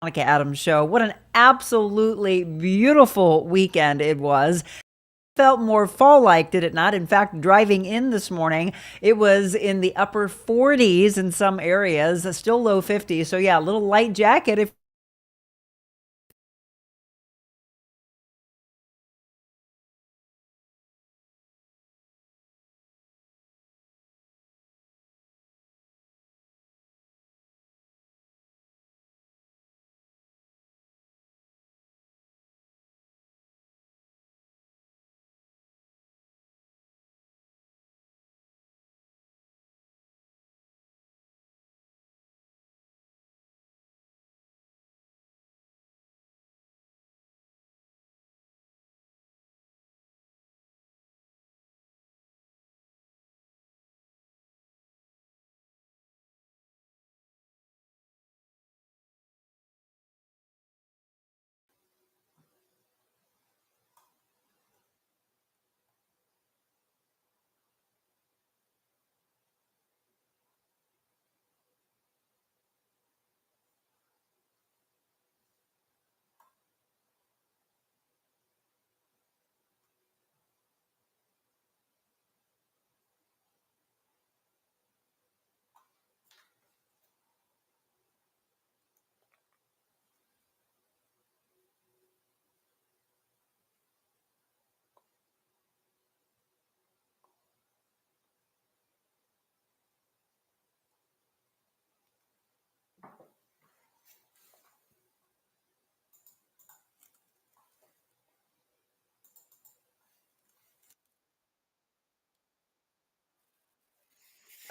Monica Adams Show. What an absolutely beautiful weekend it was. Felt more fall-like, did it not? In fact, driving in this morning, it was in the upper 40s in some areas, still low 50s. So yeah, a little light jacket if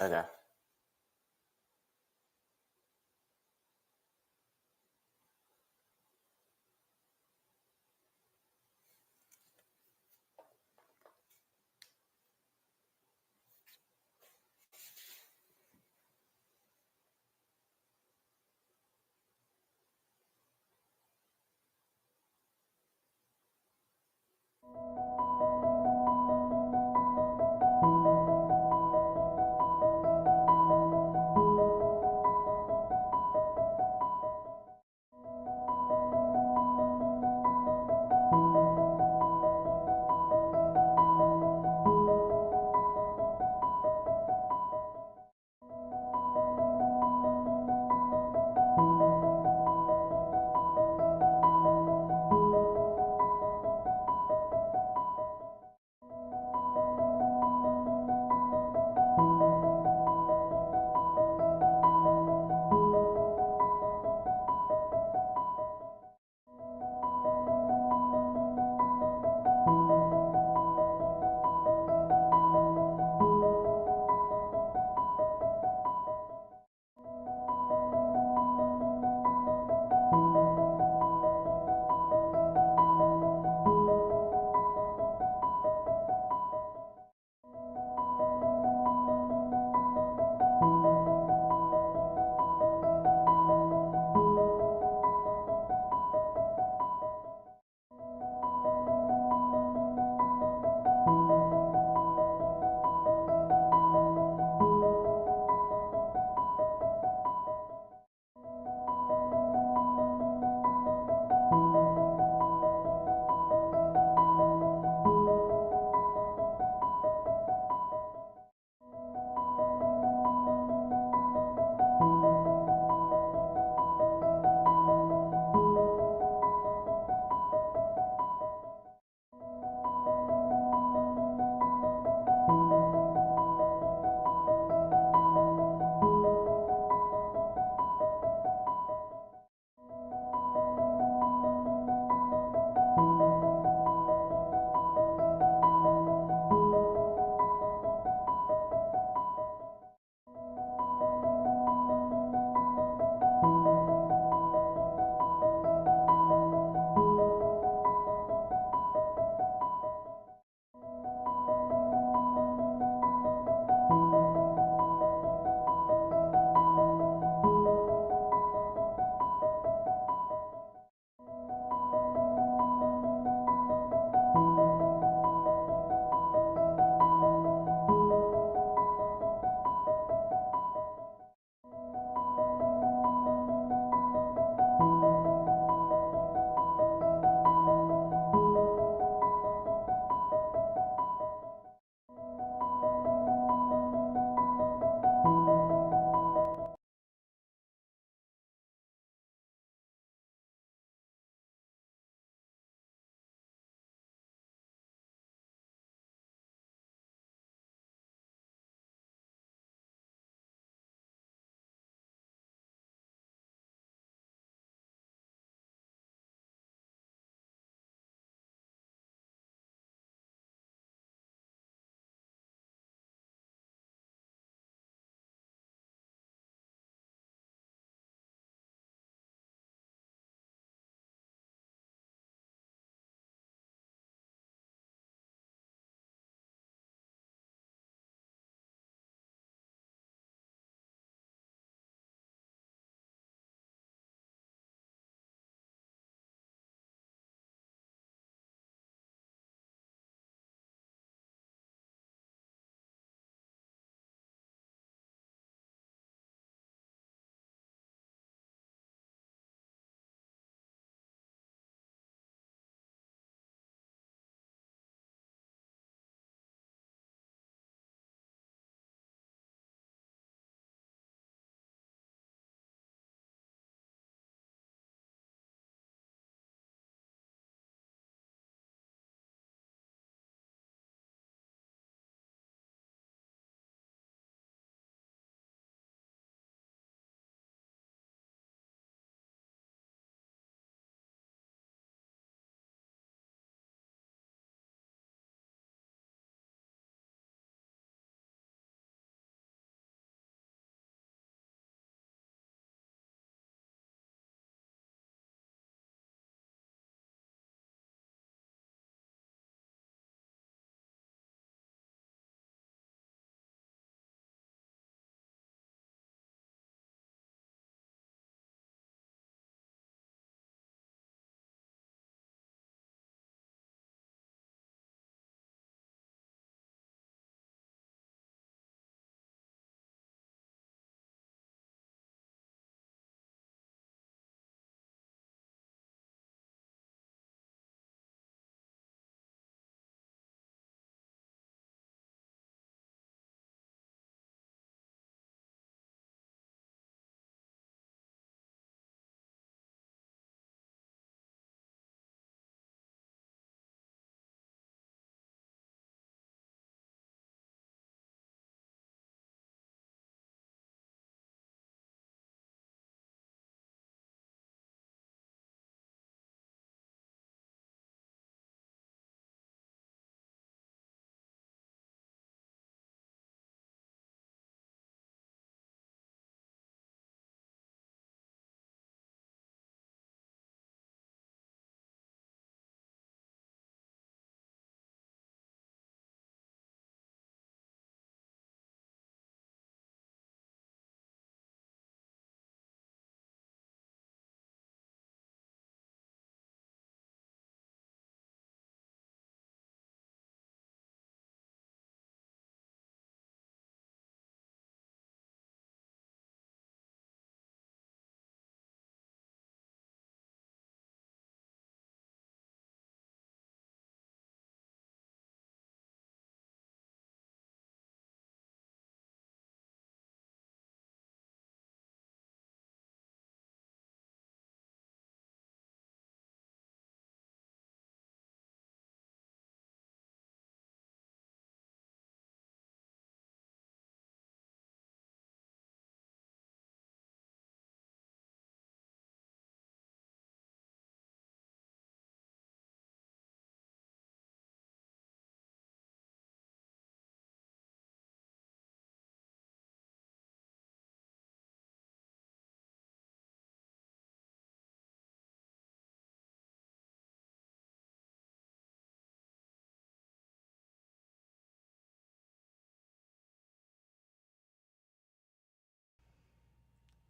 Okay.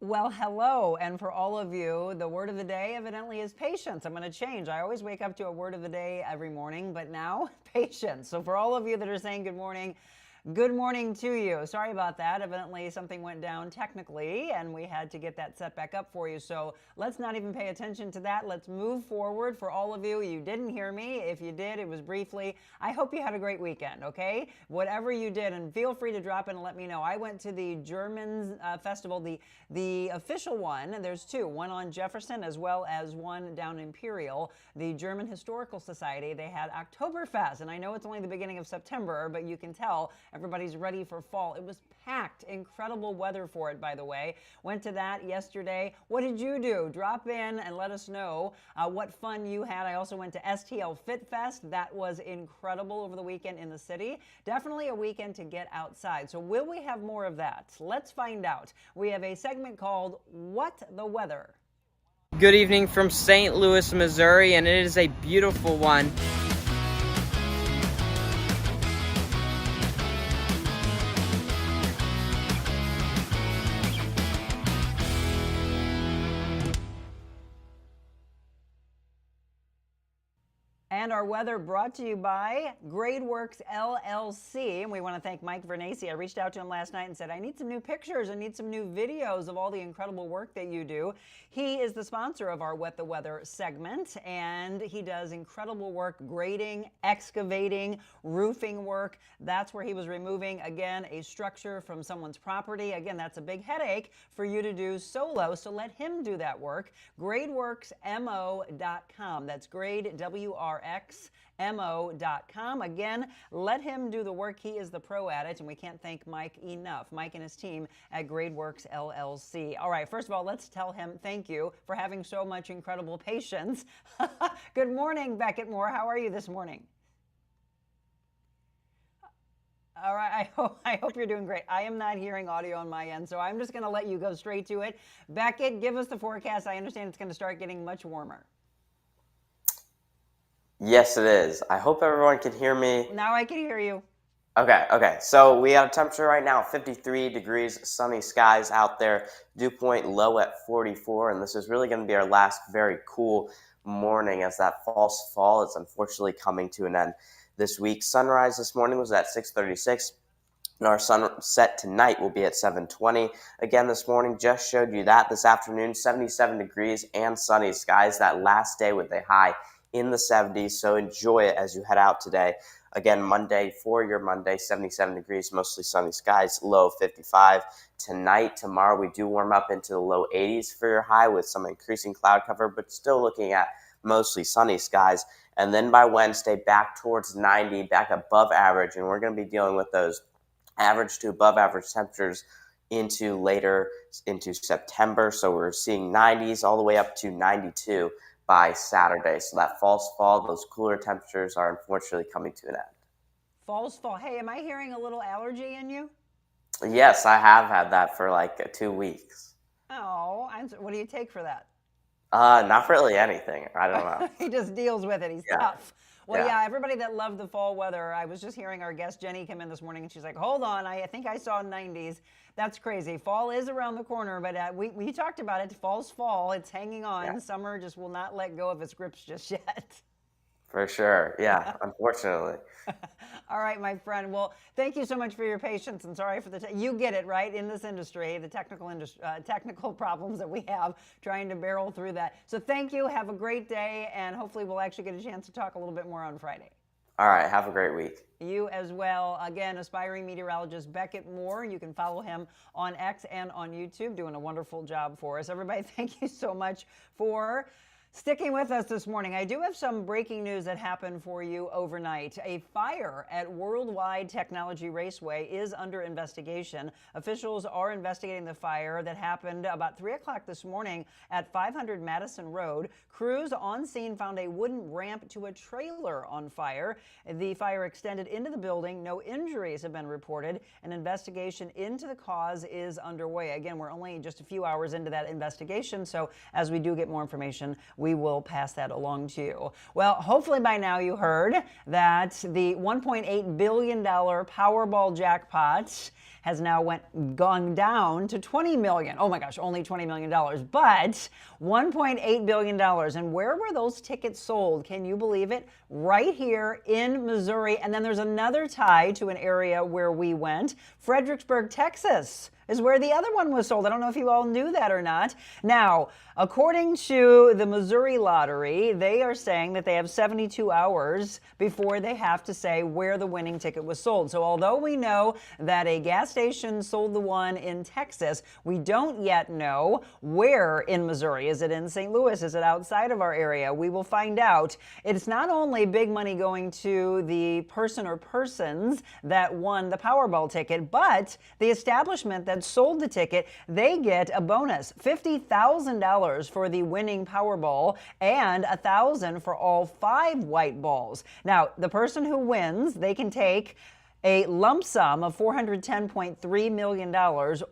Well, hello. And for all of you, the word of the day evidently is patience. I'm going to change. I always wake up to a word of the day every morning, but now patience. So for all of you that are saying good morning to you. Sorry about that. Evidently something went down technically and we had to get that set back up for you. So let's not even pay attention to that. Let's move forward. For all of you, you didn't hear me. If you did, it was briefly. I hope you had a great weekend, okay? Whatever you did, and feel free to drop in and let me know. I went to the German festival, the official one. There's two, one on Jefferson as well as one down Imperial. The German Historical Society, they had Oktoberfest, and I know it's only the beginning of September, but you can tell everybody's ready for fall. It was packed. Incredible weather for it, by the way. Went to that yesterday. What did you do? Drop in and let us know what fun you had. I also went to STL Fit Fest. That was incredible over the weekend in the city. Definitely a weekend to get outside. So will we have more of that? Let's find out. We have a segment called What the Weather. Good evening from St. Louis, Missouri, and it is a beautiful one. And our weather brought to you by GradeWorks LLC. And we want to thank Mike Vernacci. I reached out to him last night and said, I need some new pictures. I need some new videos of all the incredible work that you do. He is the sponsor of our What the Weather segment, and he does incredible work grading, excavating, roofing work. That's where he was removing, again, a structure from someone's property. Again, that's a big headache for you to do solo, so let him do that work. GradeWorksMO.com. That's grade, WRXMO.com. Again, let him do the work. He is the pro at it, and we can't thank Mike enough. Mike and his team at GradeWorks LLC. All right, first of all, let's tell him thank you for having so much incredible patience. Good morning, Beckett Moore. How are you this morning? All right, I hope you're doing great. I am not hearing audio on my end, so I'm just going to let you go straight to it. Beckett, give us the forecast. I understand it's going to start getting much warmer. Yes, it is. I hope everyone can hear me. Now I can hear you. Okay. So we have a temperature right now, 53 degrees, sunny skies out there, dew point low at 44, and this is really going to be our last very cool morning as that false fall is unfortunately coming to an end this week. Sunrise this morning was at 6:36. And our sunset tonight will be at 7:20. Again, this morning just showed you that. This afternoon, 77 degrees and sunny skies. That last day with a high in the 70s. So enjoy it as you head out today. Again, Monday, for your Monday, 77 degrees, mostly sunny skies, low 55. Tonight, tomorrow, we do warm up into the low 80s for your high with some increasing cloud cover, but still looking at mostly sunny skies. And then by Wednesday, back towards 90, back above average. And we're going to be dealing with those average to above average temperatures into September. So we're seeing 90s all the way up to 92 by Saturday. So that false fall, those cooler temperatures are unfortunately coming to an end. False fall. Hey, am I hearing a little allergy in you? Yes, I have had that for like 2 weeks. Oh, what do you take for that? Not really anything. I don't know. He just deals with it. He's tough. Well, yeah, everybody that loved the fall weather, I was just hearing our guest Jenny come in this morning, and she's like, hold on, I think I saw 90s. That's crazy. Fall is around the corner, but we talked about it. Fall's fall. It's hanging on. Yeah. Summer just will not let go of its grips just yet. For sure. Yeah, unfortunately. All right, my friend. Well, thank you so much for your patience, and sorry for you get it, right? In this industry, the technical problems that we have trying to barrel through that. So thank you. Have a great day, and hopefully we'll actually get a chance to talk a little bit more on Friday. All right. Have a great week. You as well. Again, aspiring meteorologist Beckett Moore. You can follow him on X and on YouTube, doing a wonderful job for us. Everybody, thank you so much for sticking with us this morning. I do have some breaking news that happened for you overnight. A fire at Worldwide Technology Raceway is under investigation. Officials are investigating the fire that happened about 3 o'clock this morning at 500 Madison Road. Crews on scene found a wooden ramp to a trailer on fire. The fire extended into the building. No injuries have been reported. An investigation into the cause is underway. Again, we're only just a few hours into that investigation, so as we do get more information, we will pass that along to you. Well, hopefully by now you heard that the $1.8 billion Powerball jackpot has now gone down to $20 million. Oh my gosh, only $20 million, but $1.8 billion. And where were those tickets sold? Can you believe it? Right here in Missouri. And then there's another tie to an area where we went, Fredericksburg, Texas is where the other one was sold. I don't know if you all knew that or not. Now, according to the Missouri Lottery, they are saying that they have 72 hours before they have to say where the winning ticket was sold. So although we know that a gas station sold the one in Texas, we don't yet know where in Missouri. Is it in St. Louis? Is it outside of our area? We will find out. It's not only big money going to the person or persons that won the Powerball ticket, but the establishment that sold the ticket, they get a bonus, $50,000 for the winning Powerball and $1,000 for all 5 white balls. Now, the person who wins, they can take a lump sum of $410.3 million,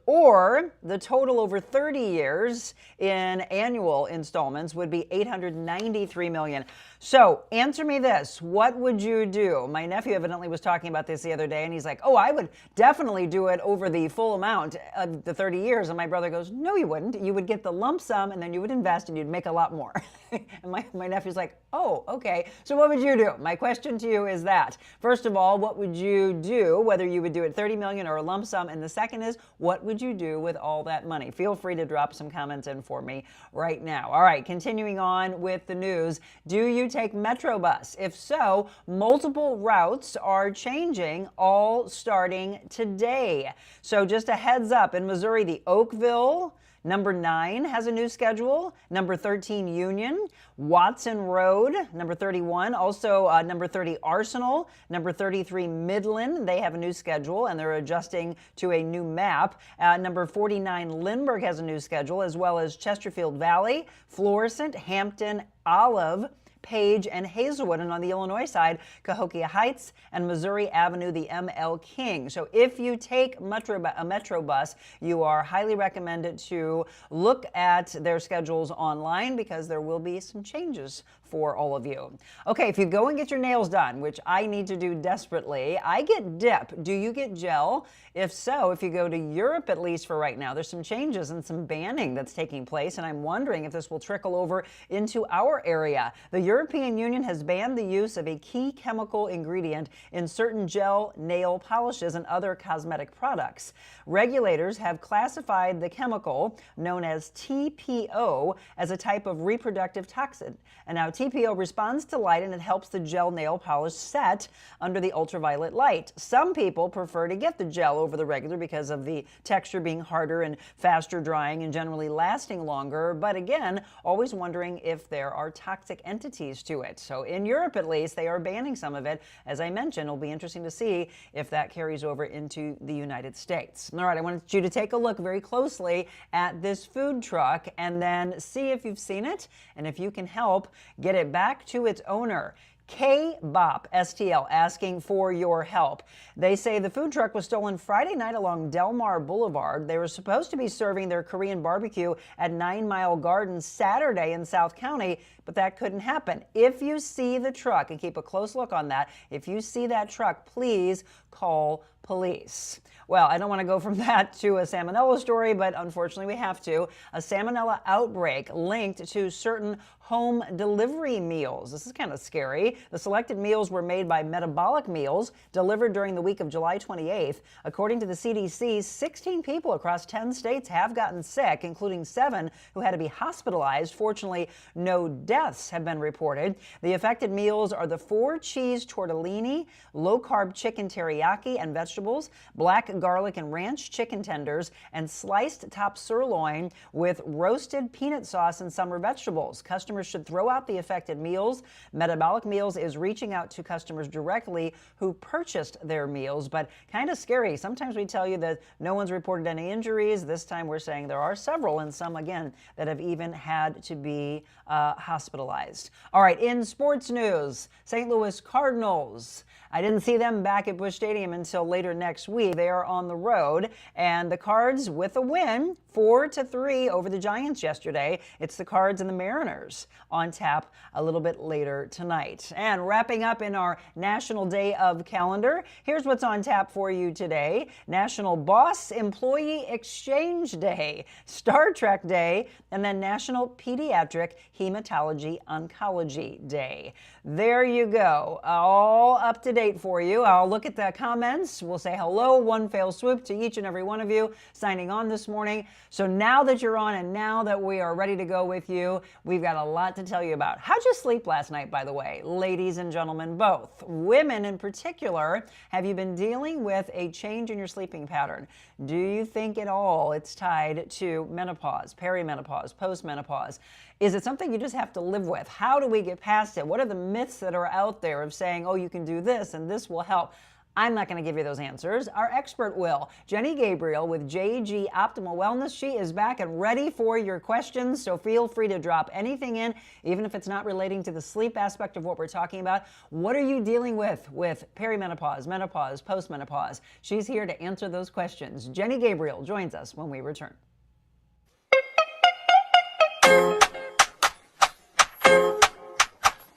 or the total over 30 years in annual installments would be $893 million. So answer me this, what would you do? My nephew evidently was talking about this the other day, and he's like, oh, I would definitely do it over the full amount of the 30 years. And my brother goes, no, you wouldn't. You would get the lump sum, and then you would invest, and you'd make a lot more. And my nephew's like, oh, okay. So what would you do? My question to you is that, first of all, what would you do, whether you would do it 30 million or a lump sum? And the second is, what would you do with all that money? Feel free to drop some comments in for me right now. All right, continuing on with the news. Do you take Metrobus? If so, multiple routes are changing, all starting today. So just a heads up, in Missouri, the Oakville Number 9 has a new schedule. Number 13, Union. Watson Road, number 31. Also, number 30, Arsenal. Number 33, Midland. They have a new schedule, and they're adjusting to a new map. Number 49, Lindbergh has a new schedule, as well as Chesterfield Valley, Florissant, Hampton, Olive, Page, and Hazelwood. And on the Illinois side, Cahokia Heights and Missouri Avenue, the M.L. King. So if you take a Metrobus, you are highly recommended to look at their schedules online, because there will be some changes for all of you. Okay, if you go and get your nails done, which I need to do desperately, I get dip. Do you get gel? If so, if you go to Europe, at least for right now, there's some changes and some banning that's taking place, and I'm wondering if this will trickle over into our area. The European Union has banned the use of a key chemical ingredient in certain gel nail polishes and other cosmetic products. Regulators have classified the chemical, known as TPO, as a type of reproductive toxin. And now TPO responds to light, and it helps the gel nail polish set under the ultraviolet light. Some people prefer to get the gel over the regular because of the texture being harder and faster drying and generally lasting longer. But again, always wondering if there are toxic entities to it. So in Europe, at least, they are banning some of it. As I mentioned, it'll be interesting to see if that carries over into the United States. All right, I want you to take a look very closely at this food truck and then see if you've seen it and if you can help get it back to its owner. K-Bop STL asking for your help. They say the food truck was stolen Friday night along Delmar Boulevard. They were supposed to be serving their Korean barbecue at 9 Mile Gardens Saturday in South County, but that couldn't happen. If you see the truck, and keep a close look on that, if you see that truck, please call police. Well, I don't want to go from that to a salmonella story, but unfortunately we have to. A salmonella outbreak linked to certain home delivery meals. This is kind of scary. The selected meals were made by Metabolic Meals, delivered during the week of July 28th. According to the CDC, 16 people across 10 states have gotten sick, including 7 who had to be hospitalized. Fortunately, no deaths have been reported. The affected meals are the 4-cheese tortellini, low-carb chicken teriyaki and vegetables, black garlic and ranch chicken tenders, and sliced top sirloin with roasted peanut sauce and summer vegetables. Customers should throw out the affected meals. Metabolic Meals is reaching out to customers directly who purchased their meals, but kind of scary. Sometimes we tell you that no one's reported any injuries. This time we're saying there are several, and some, again, that have even had to be hospitalized. All right, in sports news, St. Louis Cardinals. I didn't see them back at Busch Stadium until later next week. They are are on the road, and the Cards with a win, 4-3 over the Giants yesterday. It's the Cards and the Mariners on tap a little bit later tonight. And wrapping up in our National Day of calendar, here's what's on tap for you today. National Boss Employee Exchange Day, Star Trek Day, and then National Pediatric Hematology Oncology Day. There you go. All up to date for you. I'll look at the comments. We'll say hello, one fell swoop to each and every one of you signing on this morning. So now that you're on and now that we are ready to go with you, we've got a lot to tell you about. How'd you sleep last night, by the way? Ladies and gentlemen both. Women in particular, have you been dealing with a change in your sleeping pattern? Do you think at all it's tied to menopause, perimenopause, postmenopause? Is it something you just have to live with? How do we get past it? What are the myths that are out there of saying, oh, you can do this and this will help? I'm not going to give you those answers. Our expert will. Jenny Gabriel with JG Optimal Wellness. She is back and ready for your questions, so feel free to drop anything in, even if it's not relating to the sleep aspect of what we're talking about. What are you dealing with perimenopause, menopause, postmenopause? She's here to answer those questions. Jenny Gabriel joins us when we return.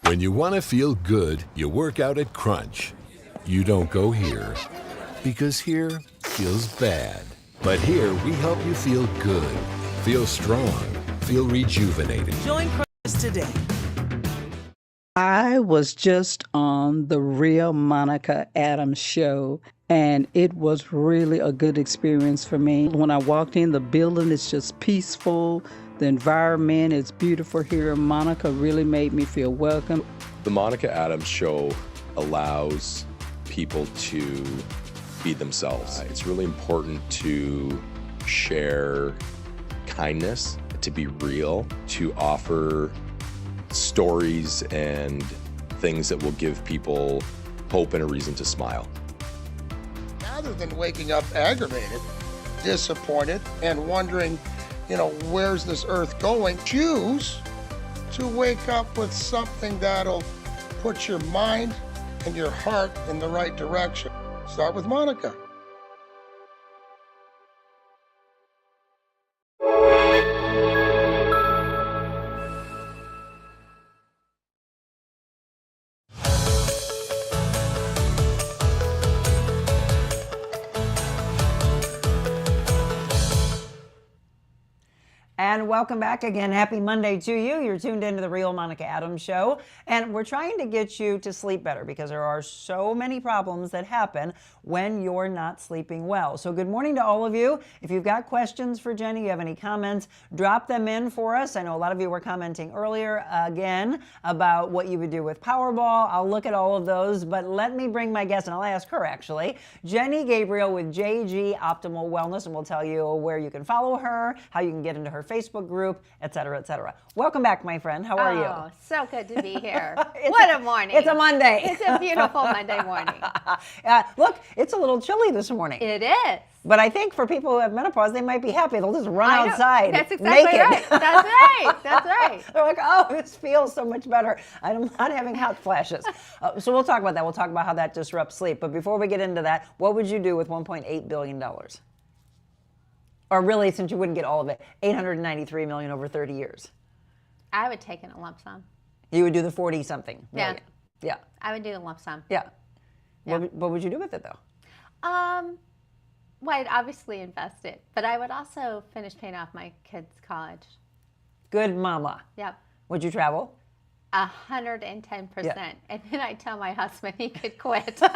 When you want to feel good, you work out at Crunch. You don't go here, because here feels bad. But here we help you feel good, feel strong, feel rejuvenated. Join Crunch today. I was just on the Real Monica Adams show, and it was really a good experience for me. When I walked in, the building is just peaceful. The environment is beautiful here. Monica really made me feel welcome. The Monica Adams show allows people to be themselves. It's really important to share kindness, to be real, to offer stories and things that will give people hope and a reason to smile. Rather than waking up aggravated, disappointed, and wondering, where's this earth going? Choose to wake up with something that'll put your mind and your heart in the right direction. Start with Monica. And welcome back again. Happy Monday to you. You're tuned into the Real Monica Adams Show. And we're trying to get you to sleep better because there are so many problems that happen when you're not sleeping well. So good morning to all of you. If you've got questions for Jenny, you have any comments, drop them in for us. I know a lot of you were commenting earlier again about what you would do with Powerball. I'll look at all of those, but let me bring my guest, and I'll ask her actually. Jenny Gabriel with JG Optimal Wellness, and we'll tell you where you can follow her, how you can get into her Facebook group, et cetera, et cetera. Welcome back, my friend. How are you? Oh, so good to be here. What a morning. It's a Monday. It's a beautiful Monday morning. Look, it's a little chilly this morning. It is. But I think for people who have menopause, they might be happy. They'll just run outside That's exactly naked. right. That's right. That's right. They're like, oh, this feels so much better. I'm not having hot flashes. So we'll talk about that. We'll talk about how that disrupts sleep. But before we get into that, what would you do with $1.8 billion? Or really, since you wouldn't get all of it, $893 million over 30 years. I would take in a lump sum. You would do the 40-something million. Yeah. Yeah. I would do the lump sum. Yeah. Yeah. What would you do with it, though? Well, I'd obviously invest it, but I would also finish paying off my kids' college. Good mama. Yep. Would you travel? 110%. Yeah. And then I'd tell my husband he could quit. People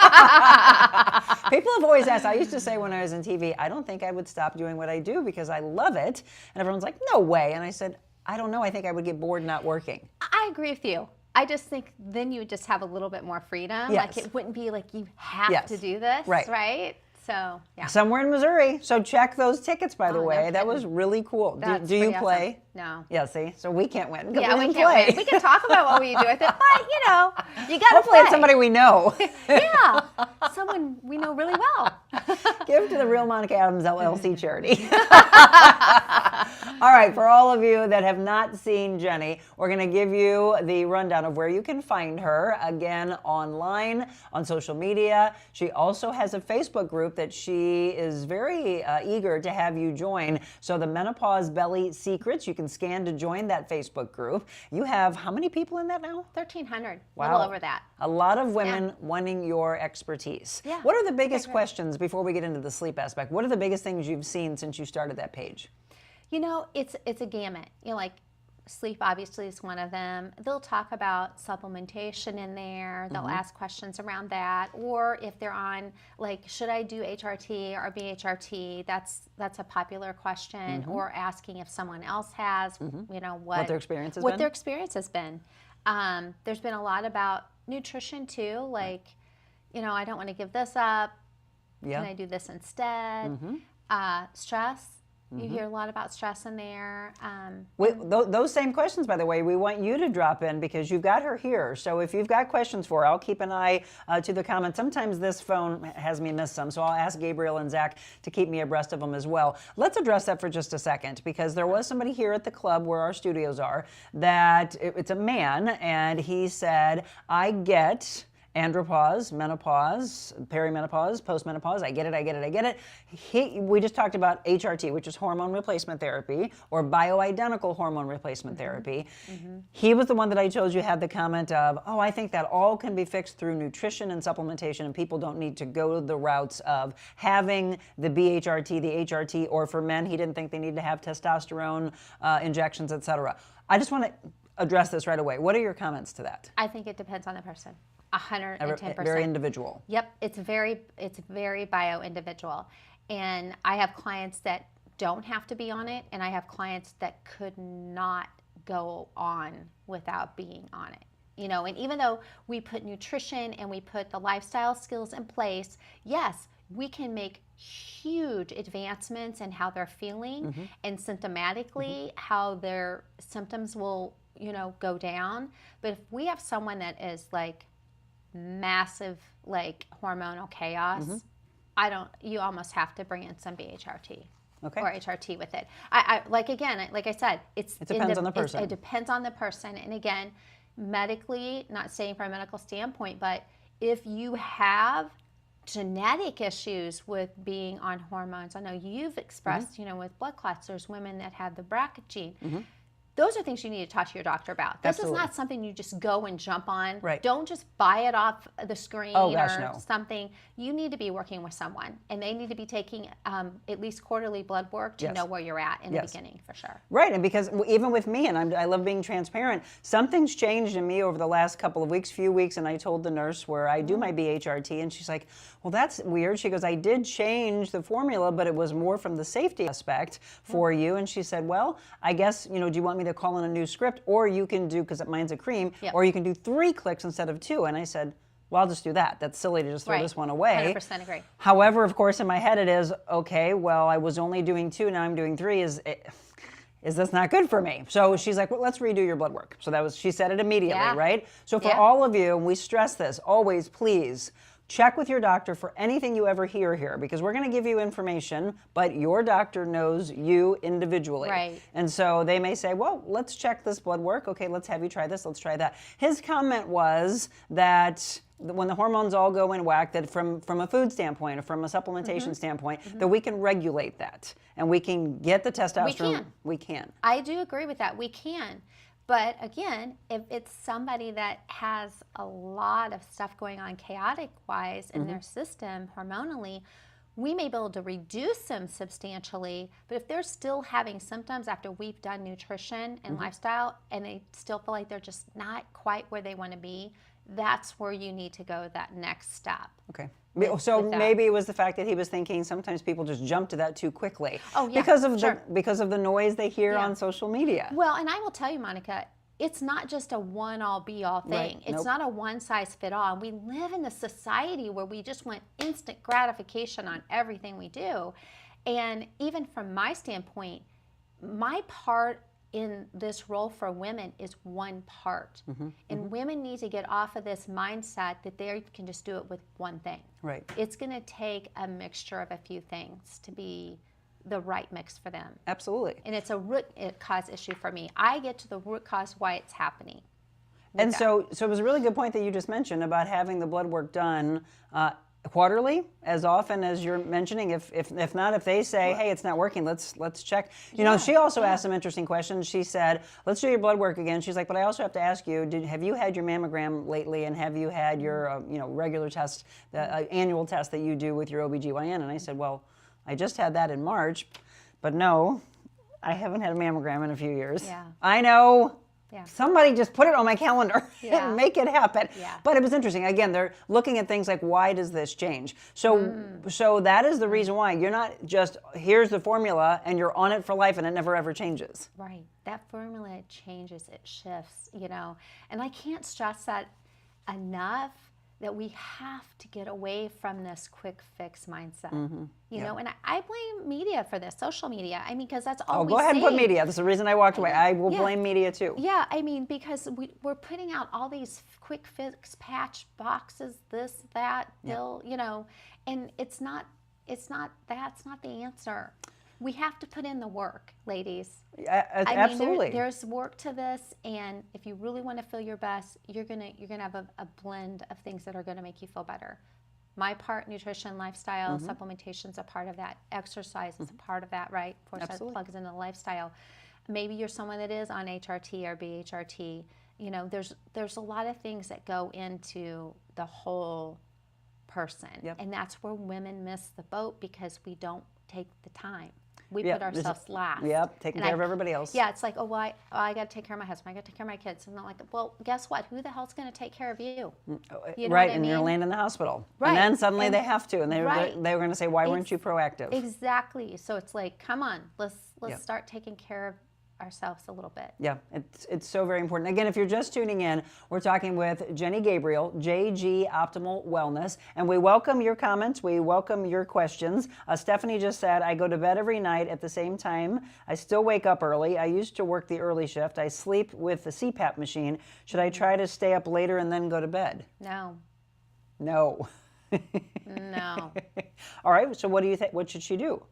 have always asked, I used to say when I was in TV, I don't think I would stop doing what I do because I love it. And everyone's like, no way. And I said, I don't know. I think I would get bored not working. I agree with you. I just think then you would just have a little bit more freedom. Yes. Like it wouldn't be like you have Yes. to do this, Right. So, yeah. Somewhere in Missouri. So check those tickets, by the Oh, no way. That kidding. was really cool. That's Do you pretty play? awesome. No. Yeah, see? So we can't win. Yeah, we didn't can't play. win. We can talk about what we do with it, but you got to Hopefully play. it's somebody we know. Yeah, someone we know really well. Give to the Real Monica Adams LLC charity. All right, for all of you that have not seen Jenny, we're going to give you the rundown of where you can find her. Again, online, on social media. She also has a Facebook group that she is very eager to have you join. So the Menopause Belly Secrets, you can scan to join that Facebook group. You have how many people in that now? 1,300, Wow. a little over that. A lot of women wanting your expertise. Yeah. What are the biggest questions, before we get into the sleep aspect, what are the biggest things you've seen since you started that page? You know, it's a gamut. You know, like sleep obviously is one of them. They'll talk about supplementation in there. They'll ask questions around that. Or if they're on, like, should I do HRT or BHRT? That's a popular question. Or asking if someone else has, you know, what their experience has what been? their experience has been. There's been a lot about nutrition too, like, you know, I don't want to give this up. Can I do this instead? Stress. You hear a lot about stress in there. Those same questions, by the way, we want you to drop in because you've got her here. So if you've got questions for her, I'll keep an eye to the comments. Sometimes this phone has me miss some, so I'll ask Gabriel and Zach to keep me abreast of them as well. Let's address that for just a second, because there was somebody here at the club where our studios are that it's a man, and he said, I get andropause, menopause, perimenopause, postmenopause. I get it. We just talked about HRT, which is hormone replacement therapy, or bioidentical hormone replacement therapy. He was the one that I told you had the comment of, oh, I think that all can be fixed through nutrition and supplementation, and people don't need to go the routes of having the BHRT, the HRT, or for men, he didn't think they need to have testosterone injections, etc. I just want to address this right away. What are your comments to that? I think it depends on the person. 110%. Very individual. Yep, it's very bio-individual. And I have clients that don't have to be on it, and I have clients that could not go on without being on it. You know, and even though we put nutrition and we put the lifestyle skills in place, yes, we can make huge advancements in how they're feeling and symptomatically how their symptoms will, you know, go down. But if we have someone that is like massive, like, hormonal chaos, you almost have to bring in some BHRT or HRT with it. Like I said, it depends on the person. It depends on the person. And again, medically, not saying from a medical standpoint, but if you have genetic issues with being on hormones, I know you've expressed, you know, with blood clots, there's women that have the BRCA gene. Those are things you need to talk to your doctor about. This is not something you just go and jump on. Right. Don't just buy it off the screen something. You need to be working with someone, and they need to be taking at least quarterly blood work to know where you're at in the beginning, for sure. Right, and because even with me, and I love being transparent, something's changed in me over the last couple of few weeks, and I told the nurse where I do my BHRT, and she's like, well, that's weird. She goes, I did change the formula, but it was more from the safety aspect for you. And she said, well, I guess, you know, do you want me to call in a new script? Or you can do, because mine's a cream, or you can do 3 clicks instead of 2. And I said, well, I'll just do that. That's silly to just throw this one away. 100% agree. However, of course, in my head it is, okay, well, I was only doing 2, now I'm doing 3. Is this not good for me? So she's like, well, let's redo your blood work. So she said it immediately, right? So for all of you, and we stress this, always, please, check with your doctor for anything you ever hear here, because we're going to give you information, but your doctor knows you individually. Right. And so they may say, well, let's check this blood work. Okay, let's have you try this. Let's try that. His comment was that when the hormones all go in whack, that from a food standpoint or from a supplementation standpoint, that we can regulate that and we can get the testosterone. We can. I do agree with that. We can. But again, if it's somebody that has a lot of stuff going on chaotic-wise in their system hormonally, we may be able to reduce them substantially, but if they're still having symptoms after we've done nutrition and lifestyle, and they still feel like they're just not quite where they want to be, that's where you need to go that next step. Okay. So maybe it was the fact that he was thinking sometimes people just jump to that too quickly. Oh, yeah, because of the noise they hear on social media. Well, and I will tell you, Monica, it's not just a one-all be-all thing. Right. It's not a one-size-fit-all. And we live in a society where we just want instant gratification on everything we do. And even from my standpoint, my part in this role for women is one part. And women need to get off of this mindset that they can just do it with one thing. Right. It's going to take a mixture of a few things to be the right mix for them. Absolutely. And it's a root cause issue for me. I get to the root cause why it's happening. And so it was a really good point that you just mentioned about having the blood work done quarterly, as often as you're mentioning. If not, if they say, hey, it's not working, let's check. You know, she also asked some interesting questions. She said, let's do your blood work again. She's like, but I also have to ask you, have you had your mammogram lately, and have you had your regular test, the annual test that you do with your OBGYN? And I said, well, I just had that in March, but no, I haven't had a mammogram in a few years. Yeah. I know. Yeah. Somebody just put it on my calendar and make it happen. Yeah. But it was interesting. Again, they're looking at things like, why does this change? So that is the reason why. You're not just, here's the formula and you're on it for life and it never ever changes. Right. That formula changes, it shifts, you know. And I can't stress that enough, that we have to get away from this quick fix mindset. You know, and I blame media for this, social media. I mean, because that's all we go ahead see. and put media. That's the reason I walked away. I will blame media too. Yeah, I mean, because we're putting out all these quick fix patch boxes, this, that, pill, you know, and that's not the answer. We have to put in the work, ladies. Absolutely. I mean, there's work to this, and if you really want to feel your best, you're gonna have a blend of things that are gonna make you feel better. My part, nutrition, lifestyle, supplementation's a part of that. Exercise is a part of that, right? Of course, that plugs into lifestyle. Maybe you're someone that is on HRT or BHRT. You know, there's a lot of things that go into the whole person, and that's where women miss the boat, because we don't take the time. We put ourselves last. Taking care of everybody else. Yeah, it's like, oh, well, I got to take care of my husband. I got to take care of my kids. And I'm like, well, guess what? Who the hell's going to take care of you? You know right, and you're laying in the hospital. Right. And then suddenly they have to, and they were going to say, why weren't you proactive? Exactly. So it's like, come on, let's start taking care of ourselves a little bit. Yeah, it's so very important. Again, if you're just tuning in, we're talking with Jenny Gabriel, JG Optimal Wellness, and we welcome your comments. We welcome your questions. Stephanie just said, I go to bed every night at the same time. I still wake up early. I used to work the early shift. I sleep with the CPAP machine. Should I try to stay up later and then go to bed? No. No. No. All right, so what do you think? What should she do?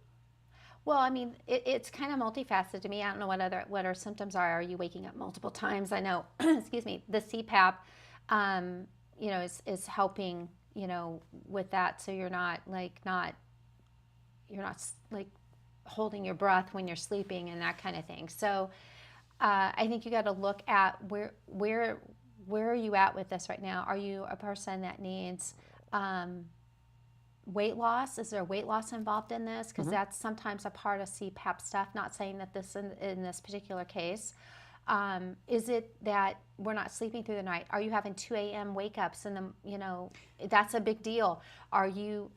Well, I mean, it's kind of multifaceted to me. I don't know what our symptoms are. Are you waking up multiple times? I know, excuse me, the CPAP, you know, is helping, you know, with that. So you're not holding your breath when you're sleeping and that kind of thing. So I think you got to look at where are you at with this right now? Are you a person that needs weight loss? Is there weight loss involved in this? Because that's sometimes a part of CPAP stuff. Not saying that this in this particular case. Is it that we're not sleeping through the night? Are you having 2 a.m. wake ups? And that's a big deal. Are you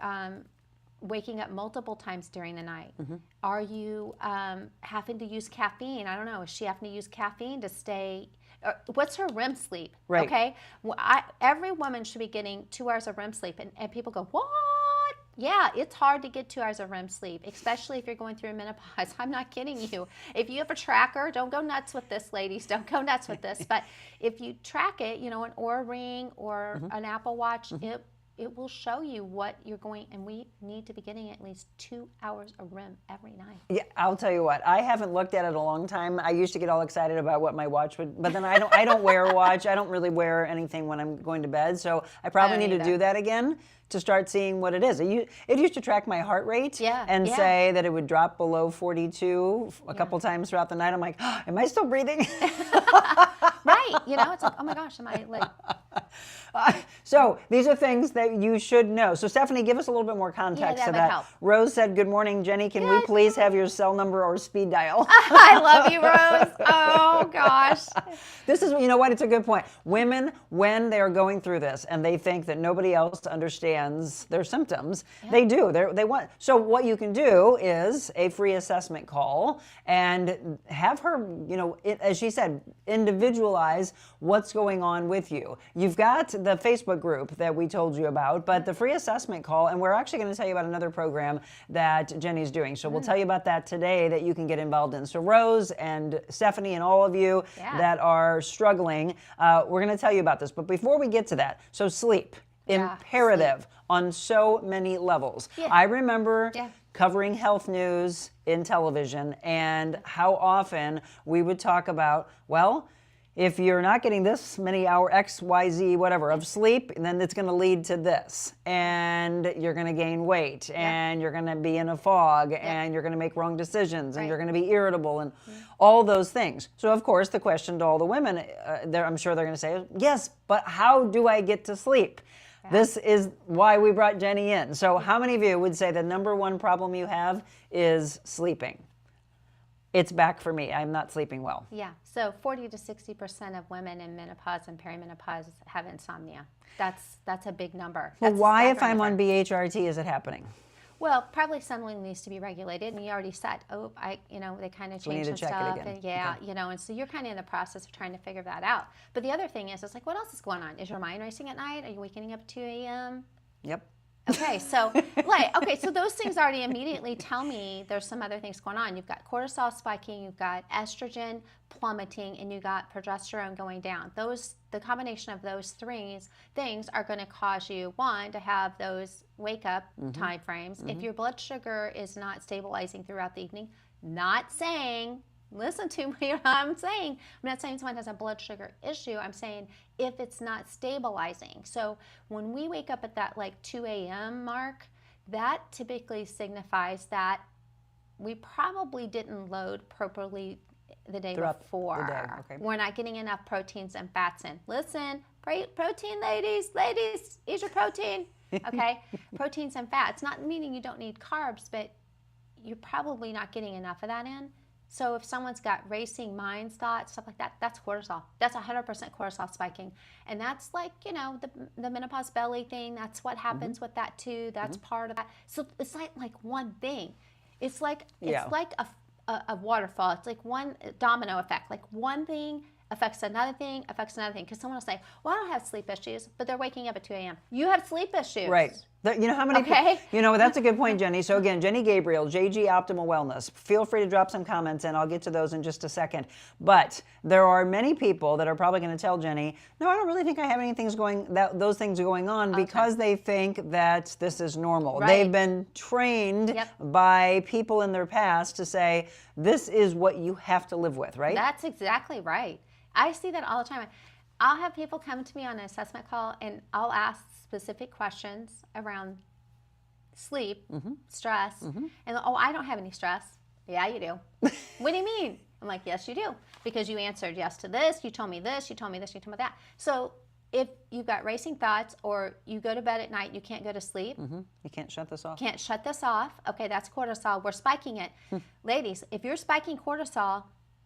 waking up multiple times during the night? Are you having to use caffeine? I don't know. Is she having to use caffeine to stay? What's her REM sleep? Right. Okay. Well, every woman should be getting 2 hours of REM sleep, and people go, what? Yeah, it's hard to get 2 hours of REM sleep, especially if you're going through menopause. I'm not kidding you. If you have a tracker, don't go nuts with this, ladies. Don't go nuts with this. But if you track it, you know, an Oura Ring or an Apple Watch, it will show you what you're going, and we need to be getting at least 2 hours of REM every night. Yeah, I'll tell you what, I haven't looked at it a long time. I used to get all excited about what my watch would, but then I don't wear a watch. I don't really wear anything when I'm going to bed, so I probably need to do that again to start seeing what it is. It used to track my heart rate and say that it would drop below 42 a couple times throughout the night. I'm like, oh, am I still breathing? Right, you know, it's like, oh my gosh, am I like... So these are things that you should know. So Stephanie, give us a little bit more context to that. Help. Rose said, good morning, Jenny. Can we please have your cell number or speed dial? I love you, Rose. Oh, gosh. This is, you know what, it's a good point. Women, when they are going through this and they think that nobody else understands their symptoms, they do. They want. So what you can do is a free assessment call and have her, you know, as she said, individualize what's going on with you. You've got the Facebook group that we told you about, but the free assessment call, and we're actually going to tell you about another program that Jenny's doing. So we'll tell you about that today that you can get involved in. So Rose and Stephanie and all of you that are struggling, we're going to tell you about this. But before we get to that, so sleep, imperative on so many levels. I remember covering health news in television, and how often we would talk about, well, if you're not getting this many hour X, Y, Z, whatever of sleep, then it's going to lead to this, and you're going to gain weight, and you're going to be in a fog, and you're going to make wrong decisions, and you're going to be irritable, and all those things. So of course, the question to all the women, I'm sure they're going to say, yes, but how do I get to sleep? This is why we brought Jenny in. So how many of you would say the number one problem you have is sleeping? It's back for me. I'm not sleeping well. Yeah. So 40 to 60% of women in menopause and perimenopause have insomnia. That's a big number. Well, That's why, if I'm number. on BHRT, is it happening? Well, probably something needs to be regulated. And you already said, they kind of So we need changed to some check it stuff. again. And and so you're kind of in the process of trying to figure that out. But the other thing is, it's like, what else is going on? Is your mind racing at night? Are you waking up at 2 a.m.? Yep. Okay, so so those things already immediately tell me there's some other things going on. You've got cortisol spiking, you've got estrogen plummeting, and you've got progesterone going down. The combination of those three things are going to cause you, one, to have those wake up time frames. If your blood sugar is not stabilizing throughout the evening, not saying, listen to me what I'm saying. I'm not saying someone has a blood sugar issue. I'm saying if it's not stabilizing. So when we wake up at that 2 a.m. mark, that typically signifies that we probably didn't load properly the day Throughout before. the day, okay. We're not getting enough proteins and fats in. Listen, protein ladies, eat your protein, okay? Proteins and fats, not meaning you don't need carbs, but you're probably not getting enough of that in. So if someone's got racing minds, thoughts, stuff like that, that's cortisol. That's 100% cortisol spiking. And that's the menopause belly thing. That's what happens with that too. That's part of that. So it's like one thing. It's like a waterfall. It's like one domino effect. Like one thing affects another thing, because someone will say, well, I don't have sleep issues, but they're waking up at 2 a.m. You have sleep issues. Right. You know how many that's a good point, Jenny. So again, Jenny Gabriel, JG Optimal Wellness. Feel free to drop some comments and I'll get to those in just a second. But there are many people that are probably going to tell Jenny, no, I don't really think I have those things going on, because they think that this is normal. Right. They've been trained by people in their past to say, this is what you have to live with, right? That's exactly right. I see that all the time. I'll have people come to me on an assessment call and I'll ask specific questions around sleep, stress, and I don't have any stress. Yeah, you do. What do you mean? I'm like, yes, you do, because you answered yes to this, you told me this, you told me this, you told me that. So if you've got racing thoughts, or you go to bed at night, you can't go to sleep. You can't shut this off. Can't shut this off. Okay, that's cortisol. We're spiking it. Ladies, if you're spiking cortisol,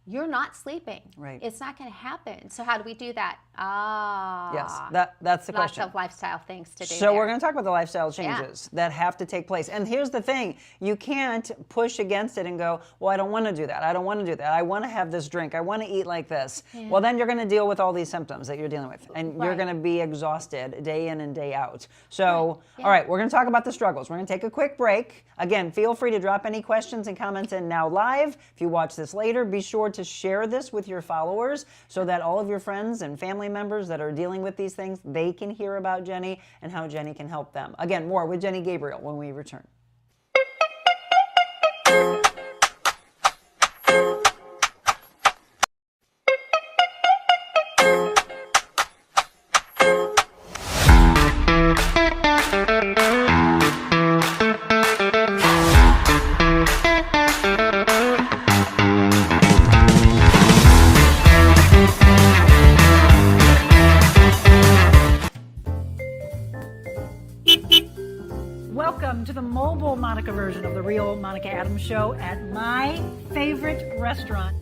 you're not sleeping. Right. It's not going to happen. So how do we do that? Yes, that's the question. Lots of lifestyle things to do. So we're going to talk about the lifestyle changes that have to take place. And here's the thing. You can't push against it and go, well, I don't want to do that. I don't want to do that. I want to have this drink. I want to eat like this. Yeah. Well, then you're going to deal with all these symptoms that you're dealing with. And you're going to be exhausted day in and day out. So, all right, we're going to talk about the struggles. We're going to take a quick break. Again, feel free to drop any questions and comments in now live. If you watch this later, be sure to share this with your followers so that all of your friends and family members that are dealing with these things, they can hear about Jenny and how Jenny can help them. Again, more with Jenny Gabriel when we return. Welcome to the mobile Monica version of the Real Monica Adams Show at my favorite restaurant.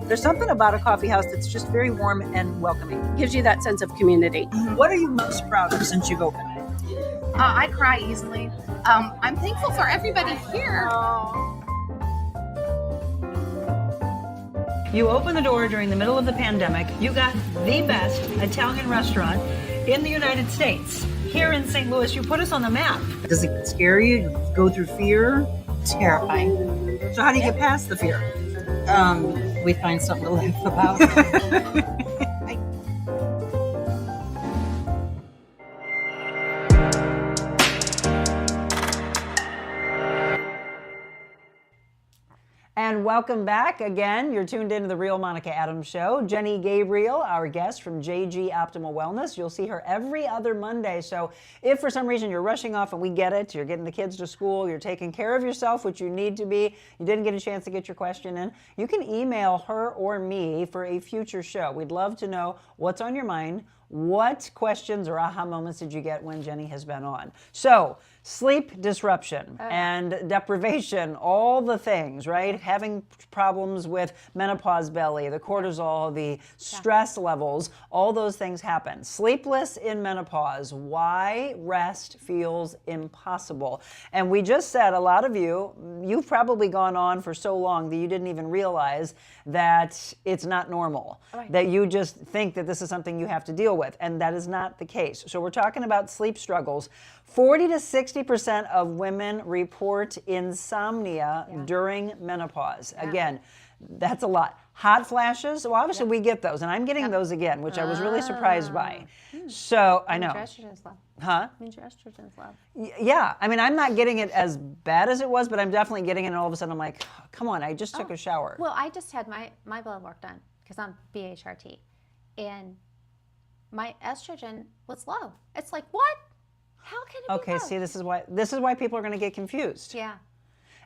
There's something about a coffee house that's just very warm and welcoming. Gives you that sense of community. What are you most proud of since you've opened it? I cry easily. I'm thankful for everybody here. You opened the door during the middle of the pandemic. You got the best Italian restaurant in the United States. Here in St. Louis, you put us on the map. Does it scare you? You go through fear? Terrifying. So how do you get past the fear? We find something to laugh about. And welcome back again. You're tuned into the Real Monica Adams Show. Jenny Gabriel, our guest from JG Optimal Wellness. You'll see her every other Monday. So if for some reason you're rushing off, and we get it, you're getting the kids to school, you're taking care of yourself, which you need to be, you didn't get a chance to get your question in, you can email her or me for a future show. We'd love to know what's on your mind. What questions or aha moments did you get when Jenny has been on? So, sleep disruption and deprivation, all the things, right? Having problems with menopause belly, the cortisol, the stress levels, all those things happen. Sleepless in menopause, why rest feels impossible. And we just said, a lot of you've probably gone on for so long that you didn't even realize that it's not normal, that you just think that this is something you have to deal with, and that is not the case. So we're talking about sleep struggles. 40 to 60% of women report insomnia during menopause. Again, that's a lot. Hot flashes, well, obviously we get those, and I'm getting those again, which I was really surprised by. So I know. Your estrogen's low. Huh? Means your estrogen's low. Yeah, I mean, I'm not getting it as bad as it was, but I'm definitely getting it, and all of a sudden I'm like, come on, I just took a shower. Well, I just had my blood work done because I'm BHRT, and my estrogen was low. It's like, what? How can it be low? See, this is why people are going to get confused. Yeah.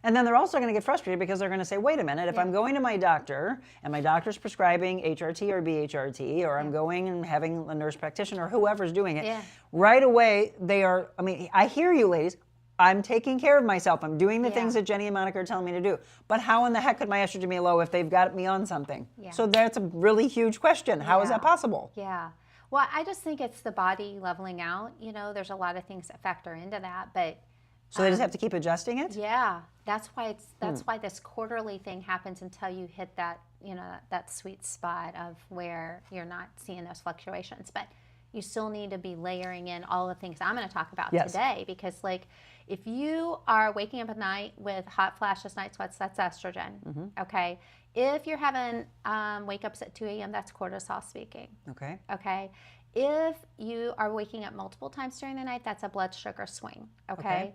And then they're also going to get frustrated because they're going to say, wait a minute, if I'm going to my doctor and my doctor's prescribing HRT or BHRT, or I'm going and having a nurse practitioner or whoever's doing it, right away they are, I mean, I hear you ladies, I'm taking care of myself. I'm doing the things that Jenny and Monica are telling me to do. But how in the heck could my estrogen be low if they've got me on something? So that's a really huge question. How is that possible? Yeah. Well, I just think it's the body leveling out. You know, there's a lot of things that factor into that, but so they just have to keep adjusting it? Yeah, that's why why this quarterly thing happens until you hit that, you know, that sweet spot of where you're not seeing those fluctuations. But you still need to be layering in all the things I'm going to talk about today, because like if you are waking up at night with hot flashes, night sweats, that's estrogen. Okay. If you're having wake ups at 2 a.m., that's cortisol speaking. Okay. Okay. If you are waking up multiple times during the night, that's a blood sugar swing. Okay.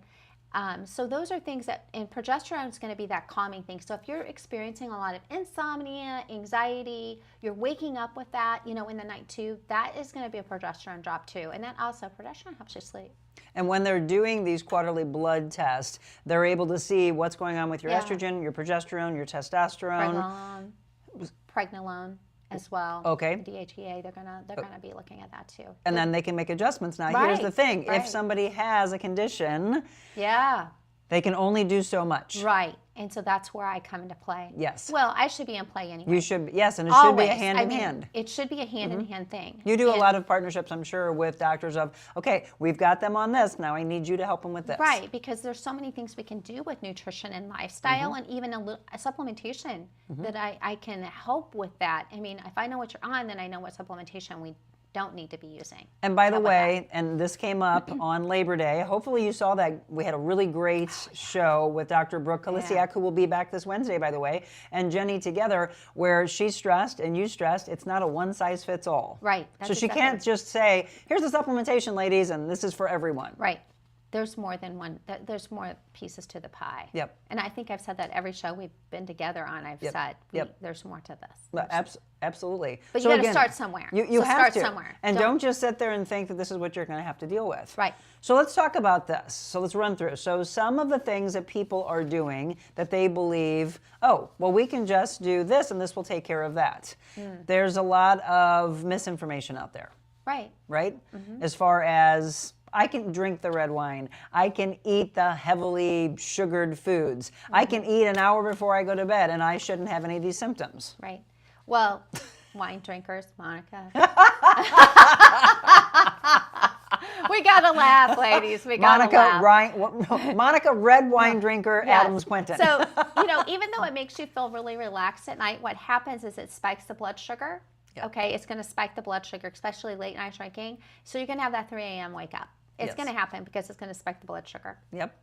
So those are things that, and progesterone is going to be that calming thing. So if you're experiencing a lot of insomnia, anxiety, you're waking up with that, you know, in the night too, that is going to be a progesterone drop too. And then also progesterone helps you sleep. And when they're doing these quarterly blood tests, they're able to see what's going on with your estrogen, your progesterone, your testosterone. Pregnenolone as well. Okay. DHEA, they're gonna be looking at that too. And then they can make adjustments. Now, here's the thing: if somebody has a condition, they can only do so much. Right. And so that's where I come into play. Yes. Well, I should be in play anyway. You should, yes, and it Always. should be a hand-in-hand. It should be a hand-in-hand thing. You do a lot of partnerships, I'm sure, with doctors of, okay, we've got them on this, now I need you to help them with this. Right, because there's so many things we can do with nutrition and lifestyle, and even a supplementation that I can help with that. I mean, if I know what you're on, then I know what supplementation we don't need to be using. And by the way, and this came up on Labor Day, hopefully you saw that we had a really great show with Dr. Brooke Kalisiak, who will be back this Wednesday, by the way, and Jenny together, where she stressed and you stressed, it's not a one-size-fits-all. Right. So she can't just say, here's the supplementation, ladies, and this is for everyone. Right. There's more than one. There's more pieces to the pie. Yep. And I think I've said that every show we've been together on. I've said there's more to this. Absolutely. But you got to start somewhere. You have to start somewhere. And don't just sit there and think that this is what you're going to have to deal with. Right. So let's talk about this. So let's run through. So some of the things that people are doing that they believe, oh, well, we can just do this and this will take care of that. There's a lot of misinformation out there. Right. Right? As far as I can drink the red wine. I can eat the heavily sugared foods. I can eat an hour before I go to bed, and I shouldn't have any of these symptoms. Right. Well, wine drinkers, Monica. We gotta laugh, ladies. We gotta laugh. Monica, red wine drinker, Adams Quinton. So, you know, even though it makes you feel really relaxed at night, what happens is it spikes the blood sugar. Okay, it's going to spike the blood sugar, especially late night drinking. So you're going to have that 3 a.m. wake up. It's going to happen because it's going to spike the blood sugar. Yep.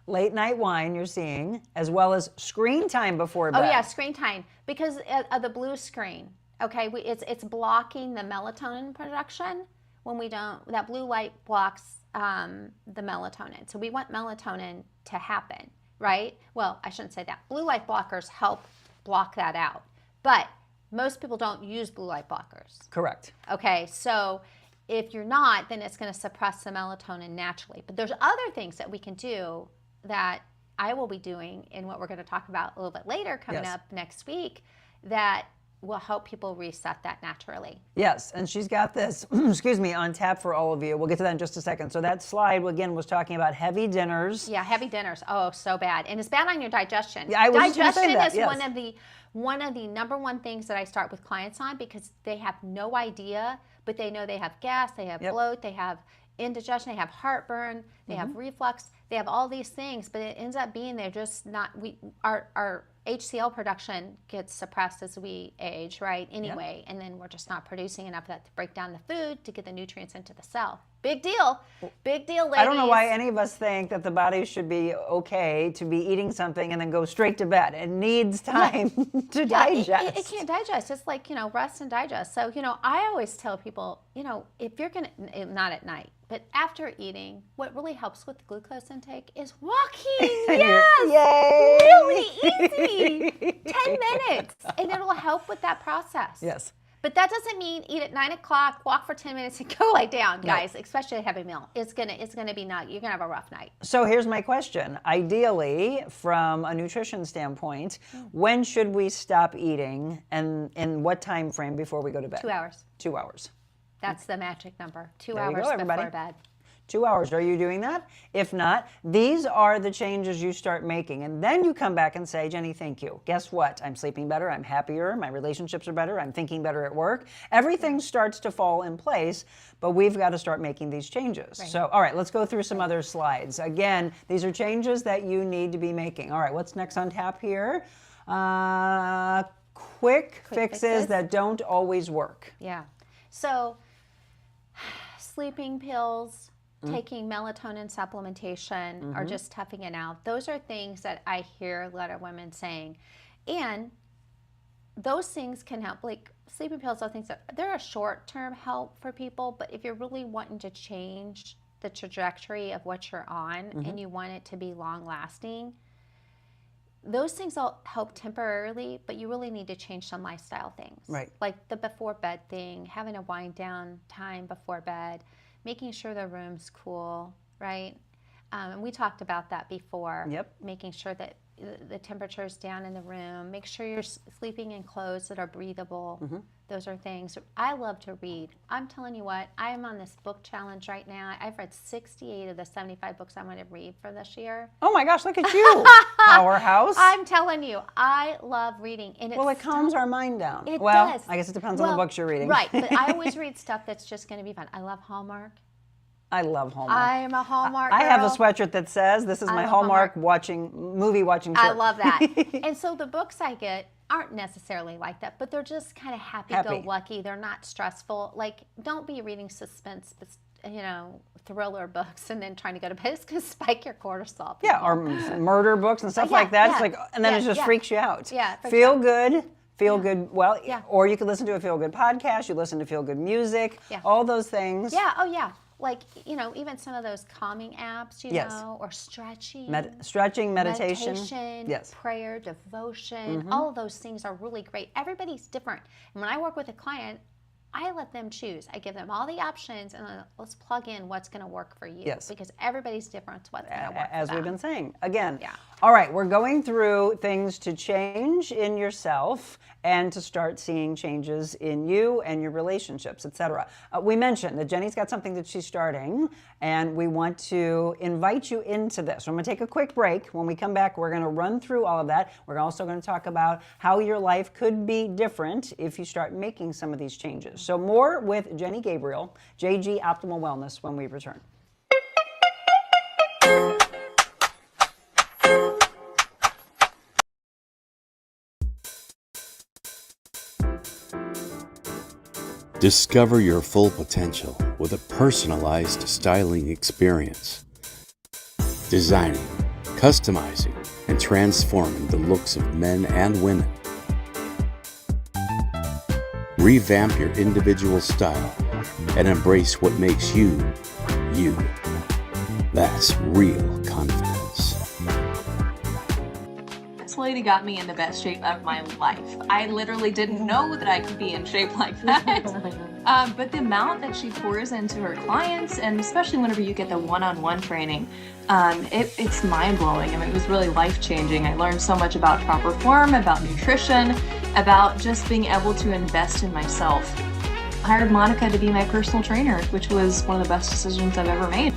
Late night wine you're seeing, as well as screen time before bed. Oh yeah, screen time, because of the blue screen. Okay, it's blocking the melatonin production when we don't. That blue light blocks the melatonin. So we want melatonin to happen. right? Well, I shouldn't say that. Blue light blockers help block that out. But most people don't use blue light blockers. Correct. Okay, so if you're not, then it's going to suppress the melatonin naturally. But there's other things that we can do that I will be doing in what we're going to talk about a little bit later coming up next week that will help people reset that naturally. Yes, and she's got this, excuse me, on tap for all of you. We'll get to that in just a second. So that slide, again, was talking about heavy dinners. Yeah, heavy dinners. Oh, so bad. And it's bad on your digestion. Yeah, I was just gonna digestion say that, is yes. one of the number one things that I start with clients on because they have no idea, but they know they have gas, they have bloat, they have indigestion, they have heartburn, they have reflux, they have all these things, but it ends up being they're just not, our HCl production gets suppressed as we age, right, anyway, and then we're just not producing enough of that to break down the food to get the nutrients into the cell. Big deal. Big deal, ladies. I don't know why any of us think that the body should be okay to be eating something and then go straight to bed. It needs time to digest. It can't digest. It's like, rest and digest. So, I always tell people, if you're going to, not at night, but after eating, what really helps with the glucose intake is walking. Yes! Yay! Really easy. 10 minutes. And it'll help with that process. Yes. But that doesn't mean eat at 9 o'clock, walk for 10 minutes, and go lie down, guys. No. Especially a heavy meal. It's gonna be not. You're gonna have a rough night. So here's my question. Ideally, from a nutrition standpoint, when should we stop eating, and in what time frame before we go to bed? 2 hours. 2 hours. That's the magic number. 2 there hours you go, everybody. before bed. 2 hours. Are you doing that? If not, these are the changes you start making. And then you come back and say, Jenny, thank you. Guess what? I'm sleeping better. I'm happier. My relationships are better. I'm thinking better at work. Everything starts to fall in place, but we've got to start making these changes. Right. So, all right, let's go through some other slides. Again, these are changes that you need to be making. All right, what's next on tap here? Quick fixes that don't always work. Yeah. So, sleeping pills, taking melatonin supplementation, or just toughing it out. Those are things that I hear a lot of women saying. And those things can help, like sleeping pills are things that, they're a short-term help for people, but if you're really wanting to change the trajectory of what you're on and you want it to be long-lasting, those things will help temporarily, but you really need to change some lifestyle things. Right. Like the before bed thing, having a wind down time before bed, making sure the room's cool, right? And we talked about that before. Yep. Making sure that the temperature's down in the room. Make sure you're sleeping in clothes that are breathable. Those are things. I love to read. I'm telling you what, I am on this book challenge right now. I've read 68 of the 75 books I want to read for this year. Oh my gosh, look at you, powerhouse. I'm telling you, I love reading. And Well, it calms our mind down. It well, does. I guess it depends on the books you're reading. Right, but I always read stuff that's just going to be fun. I love Hallmark. I love Hallmark. I am a Hallmark I have a girl. sweatshirt that says, this is my Hallmark movie watching shirt. I love that. And so the books I get aren't necessarily like that, but they're just kind of happy-go-lucky. They're not stressful. Like, don't be reading suspense, thriller books and then trying to go to bed. It's going to spike your cortisol. Yeah, or murder books and stuff like that. Yeah, it's like, and then it just freaks you out. Yeah. Feel good. Well, or you could listen to a feel-good podcast. You listen to feel-good music. Yeah. All those things. Yeah. Oh, yeah. Like, even some of those calming apps, or stretching. Stretching, meditation. Yes. Prayer, devotion. All of those things are really great. Everybody's different. And when I work with a client, I let them choose. I give them all the options, and let's plug in what's going to work for you. Yes. Because everybody's different. It's what's going to work for As them. we've been saying. Again. Yeah. All right, we're going through things to change in yourself and to start seeing changes in you and your relationships, etc. We mentioned that Jenny's got something that she's starting, and we want to invite you into this. I'm going to take a quick break. When we come back, we're going to run through all of that. We're also going to talk about how your life could be different if you start making some of these changes. So more with Jenny Gabriel, JG Optimal Wellness, when we return. Discover your full potential with a personalized styling experience. Designing, customizing, and transforming the looks of men and women. Revamp your individual style and embrace what makes you, you. That's real confidence. lady got me in the best shape of my life. I literally didn't know that I could be in shape like that. But the amount that she pours into her clients, and especially whenever you get the one-on-one training, it's mind-blowing. I mean, it was really life-changing. I learned so much about proper form, about nutrition, about just being able to invest in myself. I hired Monica to be my personal trainer, which was one of the best decisions I've ever made.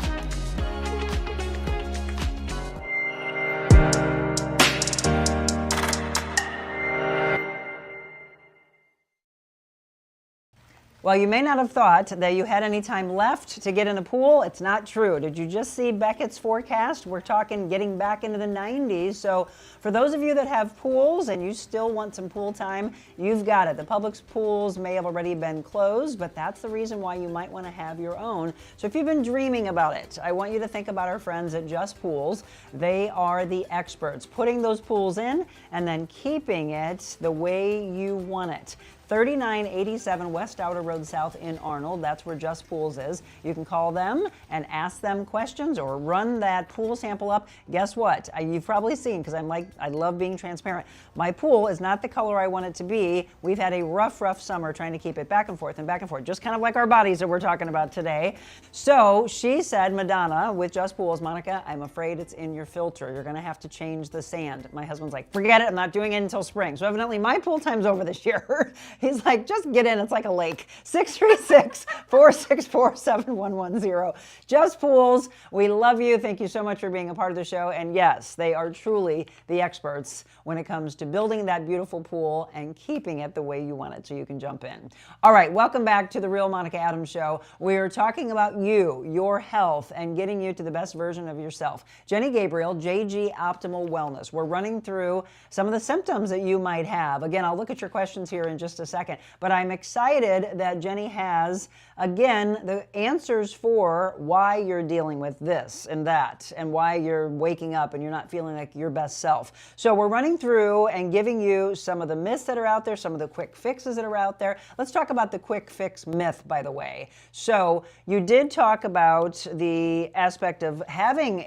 Well, you may not have thought that you had any time left to get in the pool. It's not true. Did you just see Beckett's forecast? We're talking getting back into the 90s. So for those of you that have pools and you still want some pool time, you've got it. The public's pools may have already been closed, but that's the reason why you might want to have your own. So if you've been dreaming about it, I want you to think about our friends at Just Pools. They are the experts, putting those pools in and then keeping it the way you want it. 3987 West Outer Road South in Arnold. That's where Just Pools is. You can call them and ask them questions or run that pool sample up. Guess what? You've probably seen, because I love being transparent. My pool is not the color I want it to be. We've had a rough summer trying to keep it back and forth, just kind of like our bodies that we're talking about today. So she said, Madonna, with Just Pools, Monica, I'm afraid it's in your filter. You're going to have to change the sand. My husband's like, forget it. I'm not doing it until spring. So evidently my pool time's over this year. He's like, just get in. It's like a lake. 636-464-7110. Just Pools. We love you. Thank you so much for being a part of the show. And yes, they are truly the experts when it comes to building that beautiful pool and keeping it the way you want it so you can jump in. All right, welcome back to the Real Monica Adams Show. We are talking about you, your health, and getting you to the best version of yourself. Jenny Gabriel, JG Optimal Wellness. We're running through some of the symptoms that you might have. Again, I'll look at your questions here in just a second, but I'm excited that Jenny has, again, the answers for why you're dealing with this and that and why you're waking up and you're not feeling like your best self. So we're running through and giving you some of the myths that are out there, some of the quick fixes that are out there. Let's talk about the quick fix myth, by the way. So you did talk about the aspect of having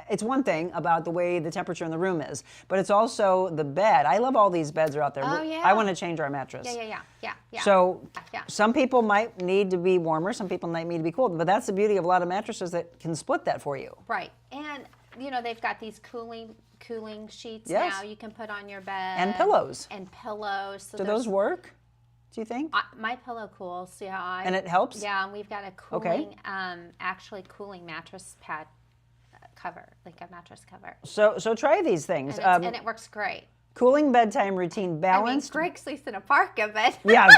it's one thing about the way the temperature in the room is, but it's also the bed. I love all these beds are out there. Oh, yeah. I want to change our mattress. Yeah. So Yeah. some people might need to be warmer, some people might need to be cool, but that's the beauty of a lot of mattresses that can split that for you. Right. And, they've got these cooling sheets Yes. now you can put on your bed. And pillows. So do those work, do you think? My pillow cools, yeah. And it helps? Yeah, and we've got a cooling, cooling mattress pad cover, like a mattress cover. So try these things. And it works great. Cooling bedtime routine, balanced. Greg sleeps in a park of it. Yeah.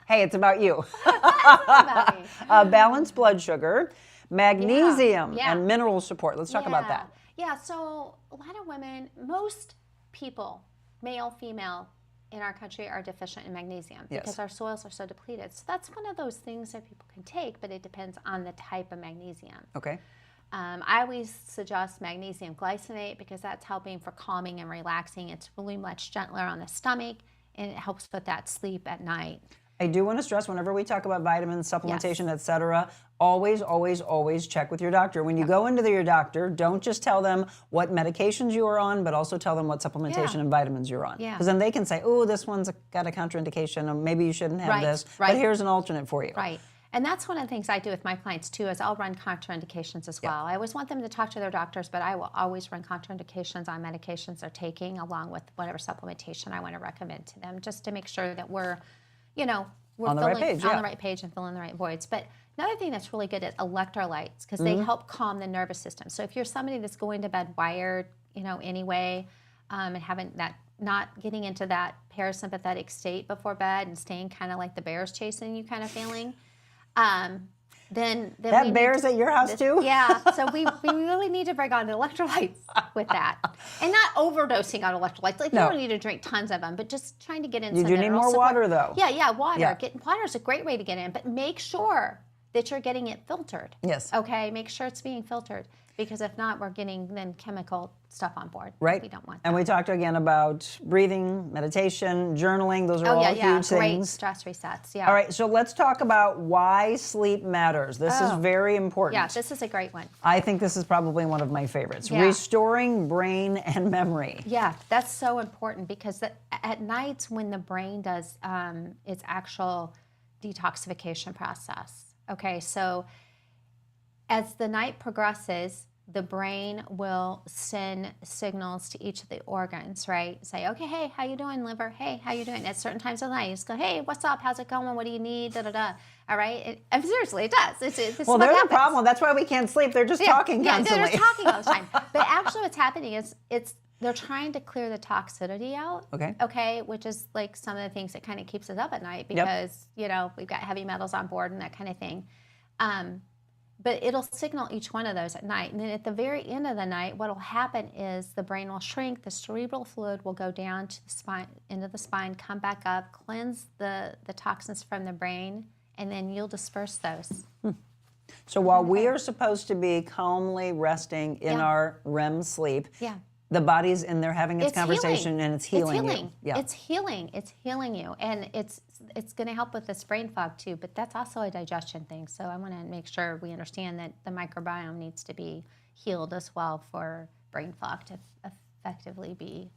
Hey, it's about you. About me. Balanced blood sugar, magnesium, Yeah. and mineral support. Let's talk about that. Yeah, so a lot of women, most people, male, female, in our country are deficient in magnesium because our soils are so depleted. So that's one of those things that people can take, but it depends on the type of magnesium. Okay. I always suggest magnesium glycinate because that's helping for calming and relaxing. It's really much gentler on the stomach, and it helps with that sleep at night. I do want to stress whenever we talk about vitamins, supplementation, etc., always check with your doctor. When you go into your doctor, don't just tell them what medications you are on, but also tell them what supplementation and vitamins you're on. Because then they can say, oh, this one's got a contraindication, or maybe you shouldn't have this, but here's an alternate for you. Right. And that's one of the things I do with my clients too, is I'll run contraindications as well. I always want them to talk to their doctors, but I will always run contraindications on medications they're taking along with whatever supplementation I want to recommend to them, just to make sure that we're on the right page, on the right page and filling the right voids. But another thing that's really good is electrolytes, because they help calm the nervous system. So if you're somebody that's going to bed wired, anyway, and not getting into that parasympathetic state before bed and staying kind of like the bear's chasing you kind of feeling, then that bear's at your house too? Yeah, so we really need to bring on the electrolytes with that. And not overdosing on electrolytes. Like, you don't need to drink tons of them, but just trying to get in some You do need more water, though. Yeah, water. Water is a great way to get in, but make sure that you're getting it filtered. Yes. Okay, make sure it's being filtered, because if not, we're getting then chemical stuff on board. Right. We don't want that. And we talked again about breathing, meditation, journaling. Those are all huge great things. stress resets. Yeah. All right, so let's talk about why sleep matters. This is very important. Yeah, this is a great one. I think this is probably one of my favorites. Yeah. Restoring brain and memory. Yeah, that's so important, because at nights when the brain does its actual detoxification process. Okay, so as the night progresses, the brain will send signals to each of the organs, right? Say, okay, hey, how you doing, liver? Hey, how you doing? At certain times of the night, you just go, hey, what's up? How's it going? What do you need? Da da da. All right. And seriously, it does. This Well, is what there's a happens. problem. That's why we can't sleep. They're just talking constantly. Yeah, they're just talking all the time. But actually, what's happening is they're trying to clear the toxicity out. Okay. Okay, which is like some of the things that kind of keeps us up at night, because you know we've got heavy metals on board and that kind of thing. But it'll signal each one of those at night. And then at the very end of the night, what will happen is the brain will shrink, the cerebral fluid will go down to the spine, into the spine, come back up, cleanse the toxins from the brain, and then you'll disperse those. So while we are supposed to be calmly resting in our REM sleep, the body's in there having its conversation healing. and it's healing you. Yeah. It's healing. It's healing you. And it's going to help with this brain fog too, but that's also a digestion thing. So I want to make sure we understand that the microbiome needs to be healed as well for brain fog to effectively be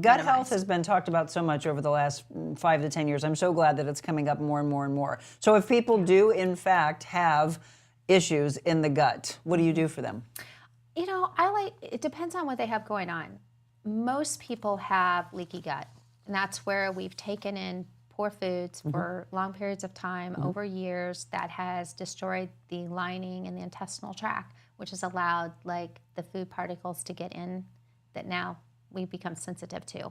gut health has been talked about so much over the last 5 to 10 years. I'm so glad that it's coming up more and more and more. So if people do in fact have issues in the gut, what do you do for them? You know, it depends on what they have going on. Most people have leaky gut, and that's where we've taken in poor foods for long periods of time, over years, that has destroyed the lining and the intestinal tract, which has allowed like the food particles to get in that now we become sensitive to.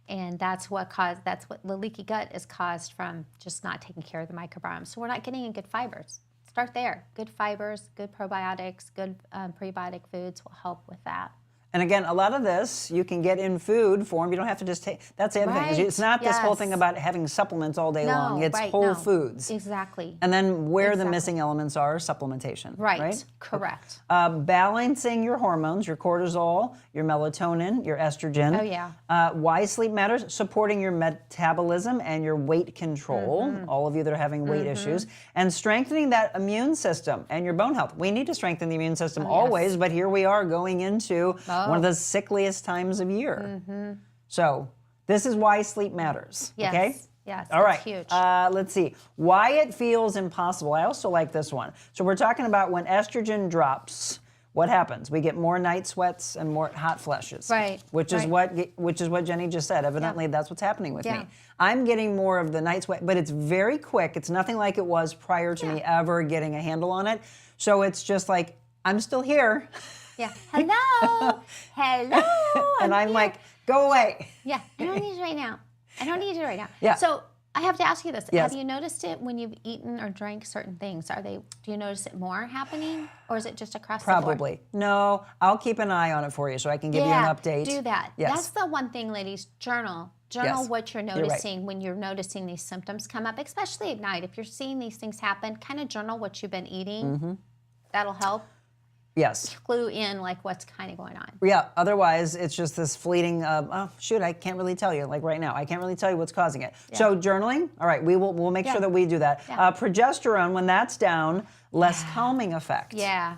And that's what the leaky gut is caused from just not taking care of the microbiome. So we're not getting in good fibers. Start there. Good fibers, good probiotics, good prebiotic foods will help with that. And again, a lot of this you can get in food form. You don't have to just take. That's the other thing. It's not this whole thing about having supplements all day long. It's whole foods. Exactly. And then where the missing elements are supplementation. Right. Correct. Balancing your hormones, your cortisol, your melatonin, your estrogen. Oh yeah. Why sleep matters? Supporting your metabolism and your weight control. All of you that are having weight issues, and strengthening that immune system and your bone health. We need to strengthen the immune system always, but here we are going into one of the sickliest times of year. So this is why sleep matters. Yes. Okay? Yes. All right. Huge. Let's see. Why it feels impossible. I also like this one. So we're talking about when estrogen drops, what happens? We get more night sweats and more hot flushes. Right. Which is what Jenny just said. Evidently, that's what's happening with me. I'm getting more of the night sweat, but it's very quick. It's nothing like it was prior to me ever getting a handle on it. So it's just like, I'm still here. Yeah. Hello. Hello. And I'm like, go away. Yeah. I don't need you right now. I don't need you right now. Yeah. So I have to ask you this. Yes. Have you noticed it when you've eaten or drank certain things? Do you notice it more happening, or is it just across the board? Probably. No, I'll keep an eye on it for you so I can give you an update. Do that. Yes. That's the one thing, ladies. Journal what you're noticing when you're noticing these symptoms come up, especially at night. If you're seeing these things happen, kind of journal what you've been eating. That'll help. Yes. Clue in like what's kind of going on. Yeah, otherwise it's just this fleeting, oh shoot, I can't really tell you, like right now, I can't really tell you what's causing it. Yeah. So journaling, all right, we'll make sure that we do that. Yeah. Progesterone, when that's down, less calming effect. Yeah.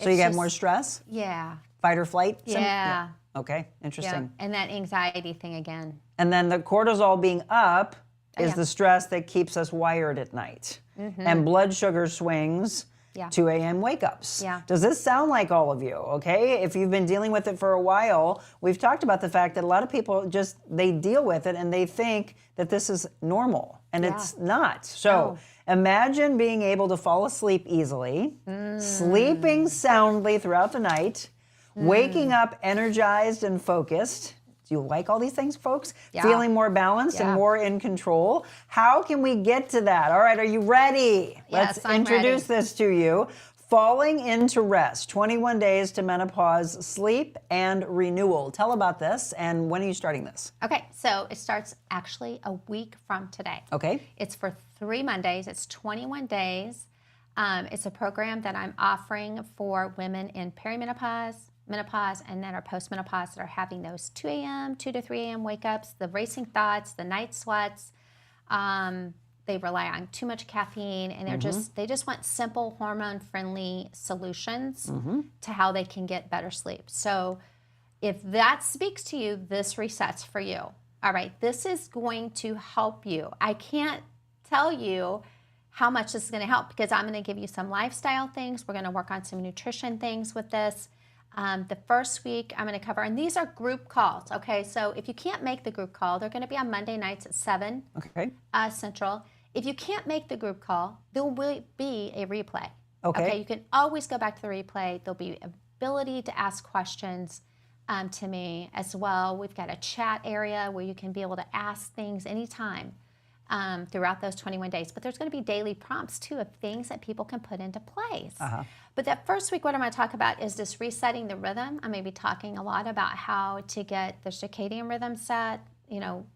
So you get more stress? Yeah. Fight or flight? Yeah. Okay, interesting. Yeah. And that anxiety thing again. And then the cortisol being up is the stress that keeps us wired at night. And blood sugar swings. 2 a.m. wake-ups. Yeah. Does this sound like all of you, okay? If you've been dealing with it for a while, we've talked about the fact that a lot of people they deal with it and they think that this is normal, and it's not. So imagine being able to fall asleep easily, sleeping soundly throughout the night, waking up energized and focused. Do you like all these things, folks? Yeah. Feeling more balanced and more in control. How can we get to that? All right, are you ready? Yes, Let's I'm introduce ready. this to you. Falling into rest, 21 days to menopause, sleep, and renewal. Tell about this, and when are you starting this? Okay, so it starts actually a week from today. Okay. It's for 3 Mondays. It's 21 days. It's a program that I'm offering for women in perimenopause, menopause, and then are postmenopause that are having those 2 a.m., 2 to 3 a.m. wake-ups, the racing thoughts, the night sweats. They rely on too much caffeine, and they just want simple hormone-friendly solutions to how they can get better sleep. So if that speaks to you, this resets for you. All right, this is going to help you. I can't tell you how much this is going to help because I'm going to give you some lifestyle things. We're going to work on some nutrition things with this. The first week I'm going to cover, and these are group calls, okay? So if you can't make the group call, they're going to be on Monday nights at 7 Central. If you can't make the group call, there will be a replay. Okay, you can always go back to the replay. There'll be ability to ask questions to me as well. We've got a chat area where you can be able to ask things anytime throughout those 21 days. But there's going to be daily prompts, too, of things that people can put into place. But that first week, what I'm going to talk about is just resetting the rhythm. I'm going to be talking a lot about how to get the circadian rhythm set, you know,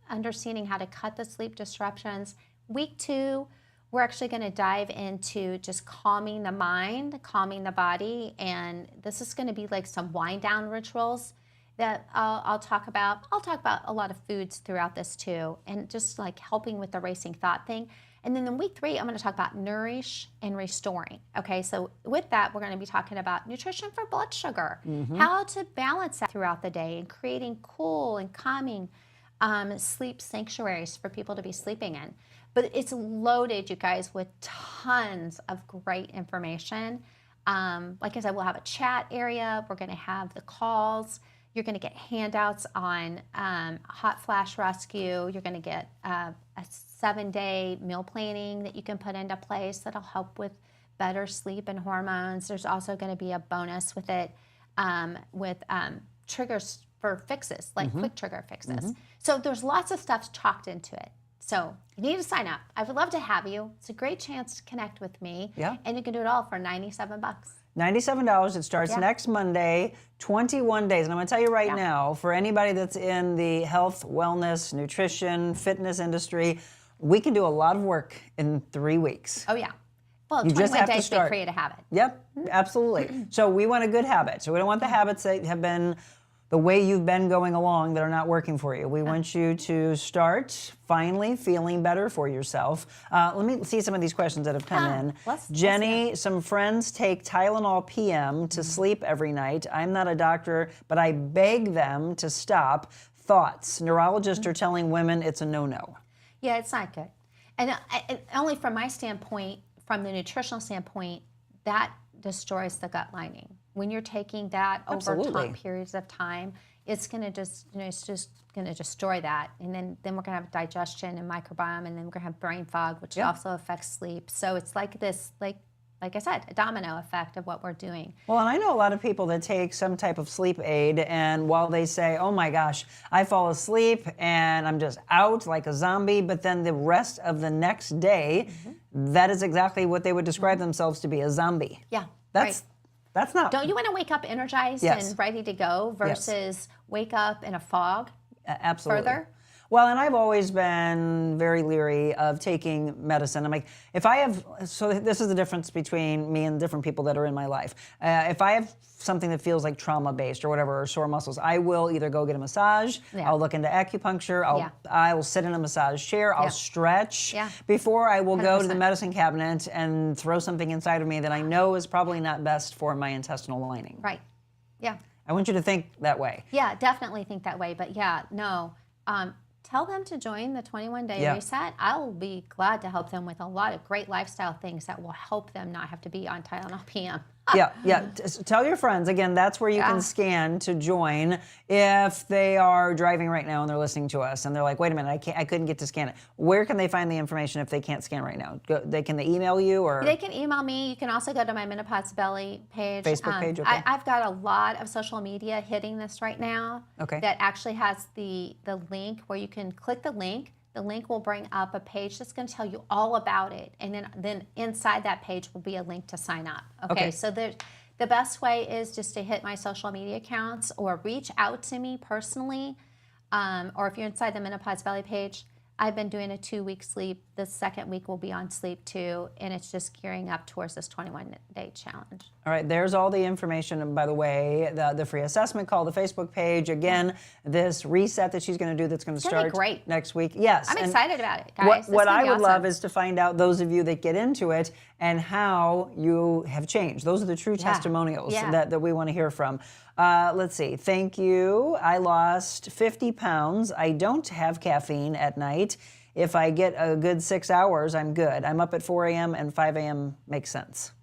understanding how to cut the sleep disruptions. Week 2, we're actually going to dive into just calming the mind, calming the body, and this is going to be like some wind down rituals that I'll talk about. I'll talk about a lot of foods throughout this too, and just like helping with the racing thought thing. And then in week 3, I'm going to talk about nourish and restoring. Okay, so with that, we're going to be talking about nutrition for blood sugar, how to balance that throughout the day, and creating cool and calming sleep sanctuaries for people to be sleeping in. But it's loaded, you guys, with tons of great information. Like I said, we'll have a chat area. We're going to have the calls. You're going to get handouts on hot flash rescue. You're going to get a 7-day meal planning that you can put into place that'll help with better sleep and hormones. There's also going to be a bonus with it with triggers for fixes, like quick trigger fixes. So there's lots of stuff chalked into it. So you need to sign up. I would love to have you. It's a great chance to connect with me. And you can do it all for $97. $97. It starts next Monday, 21 days. And I'm going to tell you right now, for anybody that's in the health, wellness, nutrition, fitness industry, we can do a lot of work in 3 weeks. Oh, yeah. Well, you 21 just have days to start. to create a habit. Yep, absolutely. So we want a good habit. So we don't want the habits that have been the way you've been going along that are not working for you. We want you to start finally feeling better for yourself. Let me see some of these questions that have come in. Jenny, some friends take Tylenol PM to sleep every night. I'm not a doctor, but I beg them to stop. Thoughts? Neurologists are telling women it's a no-no. Yeah, it's not good. And only from my standpoint, from the nutritional standpoint, that destroys the gut lining. When you're taking that over long periods of time, it's going to just, it's just going to destroy that. And then we're going to have digestion and microbiome, and then we're going to have brain fog, which also affects sleep. So it's like this, like I said, a domino effect of what we're doing. Well, and I know a lot of people that take some type of sleep aid, and while they say, oh my gosh, I fall asleep and I'm just out like a zombie, but then the rest of the next day, that is exactly what they would describe themselves to be, a zombie. Yeah, That's not. Don't you want to wake up energized and ready to go versus wake up in a fog? Absolutely. Further? Well, and I've always been very leery of taking medicine. I'm like, if I have, so this is the difference between me and different people that are in my life. If I have something that feels like trauma-based or whatever, or sore muscles, I will either go get a massage, I'll look into acupuncture, I will sit in a massage chair, I'll stretch, before I will 100%. Go to the medicine cabinet and throw something inside of me that I know is probably not best for my intestinal lining. Right, yeah. I want you to think that way. Yeah, definitely think that way, but no. Tell them to join the 21-day reset. I'll be glad to help them with a lot of great lifestyle things that will help them not have to be on Tylenol PM. Tell your friends. Again, that's where you can scan to join if they are driving right now and they're listening to us and they're like, wait a minute, I couldn't get to scan it. Where can they find the information if they can't scan right now? Can they email you or? They can email me. You can also go to my Menopause Belly page. Facebook page, okay. I've got a lot of social media hitting this right now. Okay. That actually has the link where you can click the link. The link will bring up a page that's going to tell you all about it. And then inside that page will be a link to sign up. Okay. So the best way is just to hit my social media accounts or reach out to me personally. Or if you're inside the Menopause Belly page, I've been doing a 2-week sleep. The second week will be on sleep 2, and it's just gearing up towards this 21-day challenge. All right, there's all the information. And by the way, the free assessment call, the Facebook page. Again, this reset that she's going to do that's going to start great. next week. Yes. I'm and excited about it, guys. What I would love is to find out, those of you that get into it, and how you have changed. Those are the true testimonials that we want to hear from. Let's see. Thank you. I lost 50 pounds. I don't have caffeine at night. If I get a good 6 hours, I'm good. I'm up at 4 a.m. and 5 a.m. makes sense.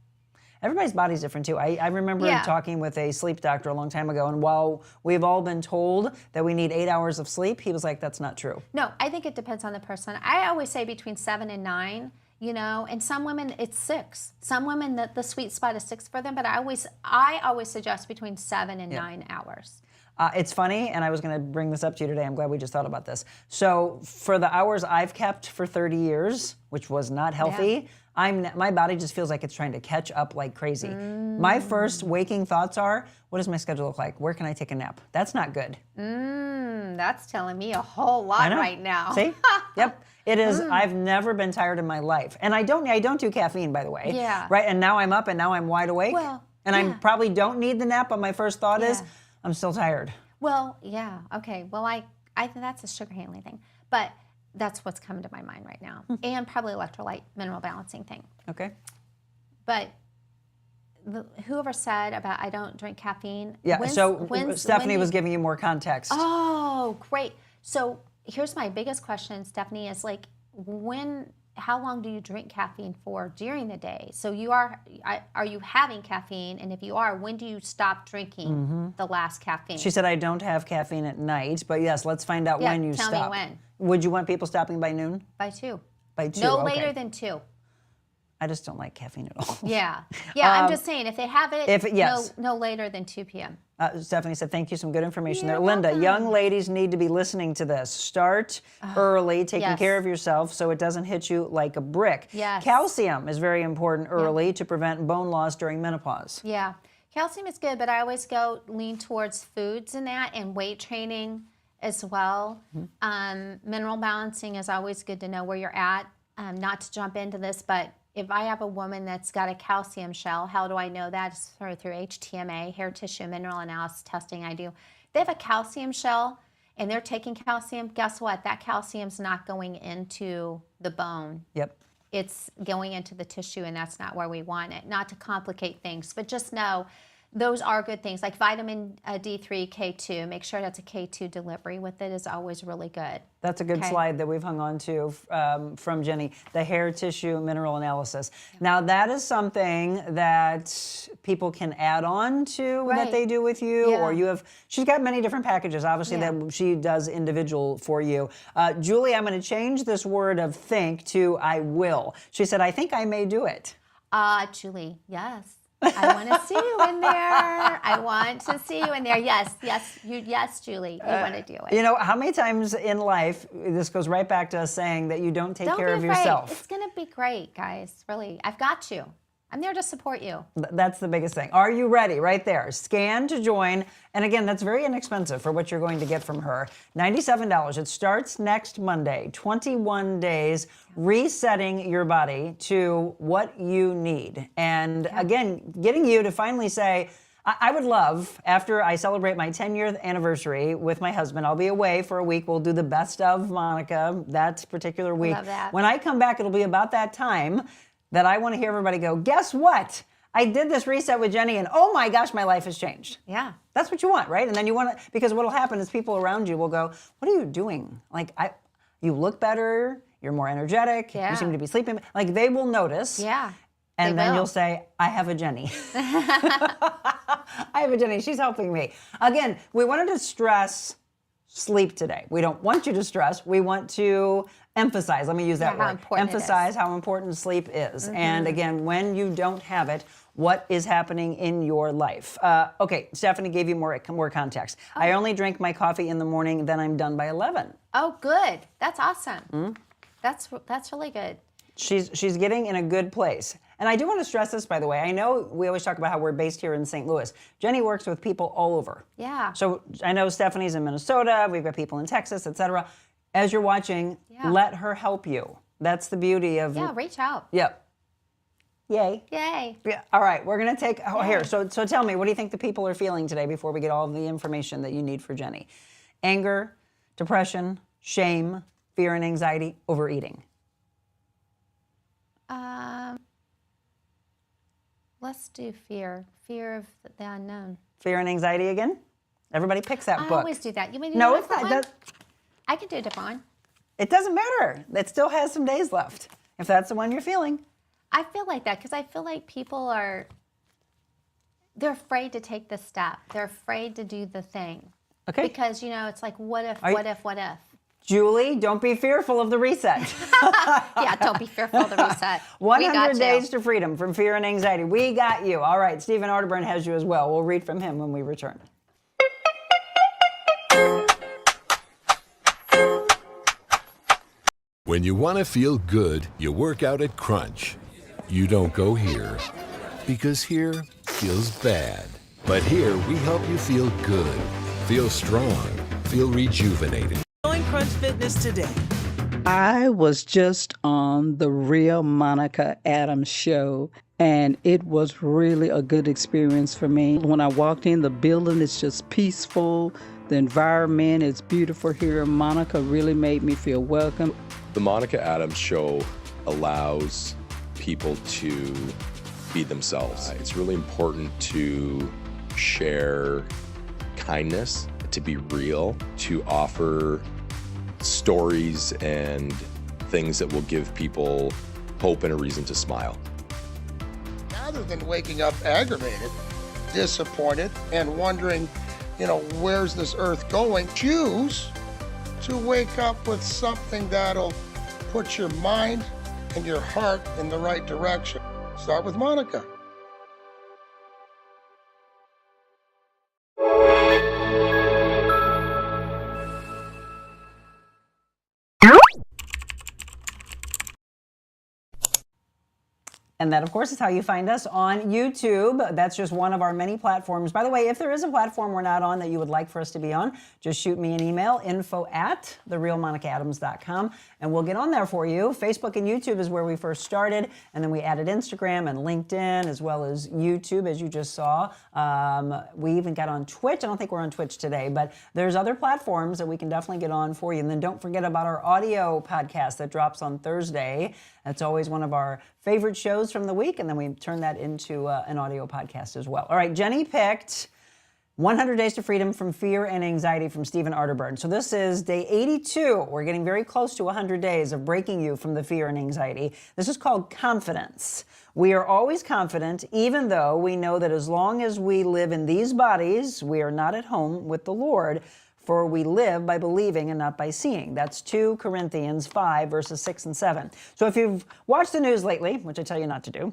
Everybody's body's different too. I remember talking with a sleep doctor a long time ago, and while we've all been told that we need 8 hours of sleep, he was like, that's not true. No, I think it depends on the person. I always say between 7 and 9. You know, and some women it's 6. Some women the sweet spot is 6 for them, but I always suggest between 7 and 9 hours. It's funny, and I was going to bring this up to you today. I'm glad we just thought about this. So for the hours I've kept for 30 years, which was not healthy, my body just feels like it's trying to catch up like crazy. My first waking thoughts are, what does my schedule look like? Where can I take a nap? That's not good. That's telling me a whole lot right now. See? Yep. It is. I've never been tired in my life. And I don't do caffeine, by the way. Yeah. Right? And now I'm up and now I'm wide awake. Well, and I probably don't need the nap, but my first thought is, I'm still tired. Well, yeah. Okay. Well, I think that's a sugar handling thing. But that's what's coming to my mind right now. And probably electrolyte mineral balancing thing. Okay. But whoever said about I don't drink caffeine. Yeah. Stephanie was giving you more context. Oh, great. So here's my biggest question, Stephanie, is like, how long do you drink caffeine for during the day? So are you having caffeine? And if you are, when do you stop drinking the last caffeine? She said, I don't have caffeine at night, but yes, let's find out when you stop. Tell me when. Would you want people stopping by noon? By 2. By 2, No later than 2. I just don't like caffeine at all. Yeah. I'm just saying, if they have it, yes. no later than 2 p.m. Stephanie said, thank you, some good information there. Linda, young ladies need to be listening to this. Start early, taking care of yourself so it doesn't hit you like a brick. Yes. Calcium is very important early to prevent bone loss during menopause. Yeah. Calcium is good, but I always lean towards foods in that and weight training as well. Mineral balancing is always good to know where you're at. Not to jump into this, but if I have a woman that's got a calcium shell, how do I know that? It's through HTMA, hair tissue mineral analysis testing I do. They have a calcium shell and they're taking calcium. Guess what? That calcium's not going into the bone. Yep. It's going into the tissue, and that's not where we want it. Not to complicate things, but just know those are good things. Like vitamin D3, K2. Make sure that's a K2 delivery with it is always really good. That's a good slide that we've hung on to from Jenny, the hair tissue mineral analysis. Now that is something that people can add on to that they do with you, or she's got many different packages, obviously, that she does individual for you. Julie, I'm going to change this word of think to I will. She said, I think I may do it. Julie, yes. I want to see you in there. I want to see you in there. Yes, Julie, you want to do it. You know, how many times in life, this goes right back to us saying that you don't take care of yourself. It's going to be great, guys. Really, I've got you. I'm there to support you. That's the biggest thing. Are you ready? Right there. Scan to join. And again, that's very inexpensive for what you're going to get from her. $97. It starts next Monday. 21 days resetting your body to what you need. And again, getting you to finally say, I would love, after I celebrate my 10-year anniversary with my husband, I'll be away for a week. We'll do the best of Monica that particular week. Love that. When I come back, it'll be about that time that I want to hear everybody go, guess what? I did this reset with Jenny and oh my gosh, my life has changed. Yeah. That's what you want, right? And then you want to, because what'll happen is people around you will go, what are you doing? Like, you look better, you're more energetic, you seem to be sleeping. Like, they will notice. Yeah. And then you'll say, I have a Jenny. I have a Jenny, she's helping me. Again, we wanted to stress sleep today. We don't want you to stress, we want to emphasize, let me use that word, emphasize how important sleep is. And again, when you don't have it, what is happening in your life? Okay, Stephanie gave you more context. I only drink my coffee in the morning, then I'm done by 11. Oh, good. That's awesome. That's really good. She's getting in a good place. And I do want to stress this, by the way. I know we always talk about how we're based here in St. Louis. Jenny works with people all over. Yeah. So I know Stephanie's in Minnesota. We've got people in Texas, et cetera. as you're watching, let her help you. That's the beauty of... Yeah, reach out. Yep. Yay. Yay. Yeah. All right, we're going to take... Oh, here. So tell me, what do you think the people are feeling today before we get all of the information that you need for Jenny? Anger, depression, shame, fear and anxiety, overeating. Let's do fear. Fear of the unknown. Fear and anxiety again? Everybody picks that book. I always do that. You mean no, it's not. I can do a different one. It doesn't matter. It still has some days left, if that's the one you're feeling. I feel like that because I feel like people they're afraid to take the step. They're afraid to do the thing. Okay. Because, it's like, what if? Julie, don't be fearful of the reset. Yeah, don't be fearful of the reset. 100 Days to Freedom from Fear and Anxiety. We got you. All right, Stephen Arterburn has you as well. We'll read from him when we return. When you want to feel good, you work out at Crunch. You don't go here, because here feels bad. But here we help you feel good, feel strong, feel rejuvenated. Join Crunch Fitness today. I was just on the Real Monica Adams show, and it was really a good experience for me. When I walked in, the building is just peaceful. The environment is beautiful here. Monica really made me feel welcome. The Monica Adams show allows people to be themselves. It's really important to share kindness, to be real, to offer stories and things that will give people hope and a reason to smile. Rather than waking up aggravated, disappointed, and wondering, where's this earth going, choose to wake up with something that'll put your mind and your heart in the right direction. Start with Monica. And that, of course, is how you find us on YouTube. That's just one of our many platforms. By the way, if there is a platform we're not on that you would like for us to be on, just shoot me an email, info@therealmonicaadams.com, and we'll get on there for you. Facebook and YouTube is where we first started, and then we added Instagram and LinkedIn, as well as YouTube, as you just saw. We even got on Twitch. I don't think we're on Twitch today, but there's other platforms that we can definitely get on for you. And then don't forget about our audio podcast that drops on Thursday. That's always one of our favorite shows from the week, and then we turn that into an audio podcast as well. All right, Jenny picked 100 Days to Freedom from Fear and Anxiety from Stephen Arterburn. So this is day 82. We're getting very close to 100 days of breaking you from the fear and anxiety. This is called confidence. We are always confident, even though we know that as long as we live in these bodies, we are not at home with the Lord. For we live by believing and not by seeing. That's 2 Corinthians 5, verses 6 and 7. So if you've watched the news lately, which I tell you not to do,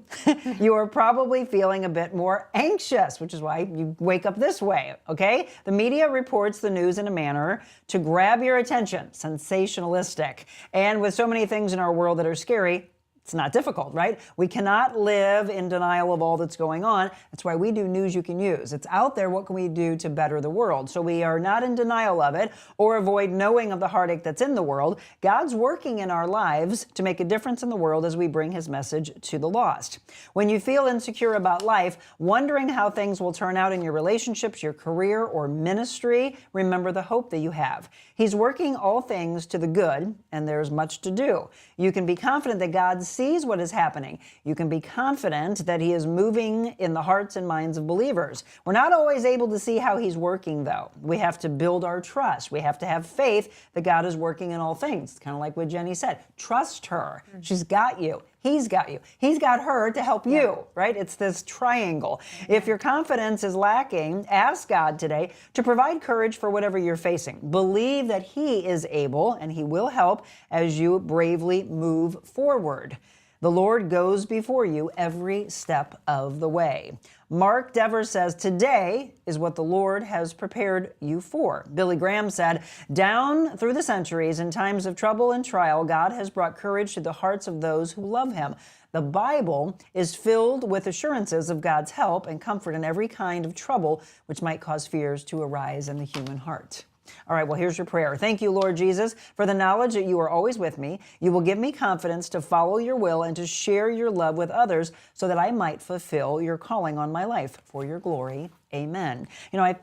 you are probably feeling a bit more anxious, which is why you wake up this way, okay? The media reports the news in a manner to grab your attention, sensationalistic. And with so many things in our world that are scary, it's not difficult, right? We cannot live in denial of all that's going on. That's why we do News You Can Use. It's out there. What can we do to better the world? So we are not in denial of it or avoid knowing of the heartache that's in the world. God's working in our lives to make a difference in the world as we bring his message to the lost. When you feel insecure about life, wondering how things will turn out in your relationships, your career, or ministry, remember the hope that you have. He's working all things to the good, and there's much to do. You can be confident that God sees what is happening. You can be confident that he is moving in the hearts and minds of believers. We're not always able to see how he's working, though. We have to build our trust. We have to have faith that God is working in all things. It's kind of like what Jenny said. Trust her. She's got you. He's got you. He's got her to help you, right? It's this triangle. If your confidence is lacking, ask God today to provide courage for whatever you're facing. Believe that he is able and he will help as you bravely move forward. The Lord goes before you every step of the way. Mark Devers says, today is what the Lord has prepared you for. Billy Graham said, down through the centuries, in times of trouble and trial, God has brought courage to the hearts of those who love him. The Bible is filled with assurances of God's help and comfort in every kind of trouble which might cause fears to arise in the human heart. All right, well, here's your prayer. Thank you, Lord Jesus, for the knowledge that you are always with me. You will give me confidence to follow your will and to share your love with others so that I might fulfill your calling on my life for your glory. Amen. You know, I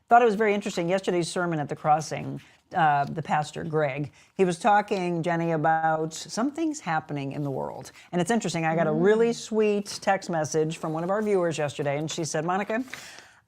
thought it was very interesting. Yesterday's sermon at the Crossing, the pastor, Greg, he was talking, Jenny, about some things happening in the world. And it's interesting. I got a really sweet text message from one of our viewers yesterday, and she said, Monica,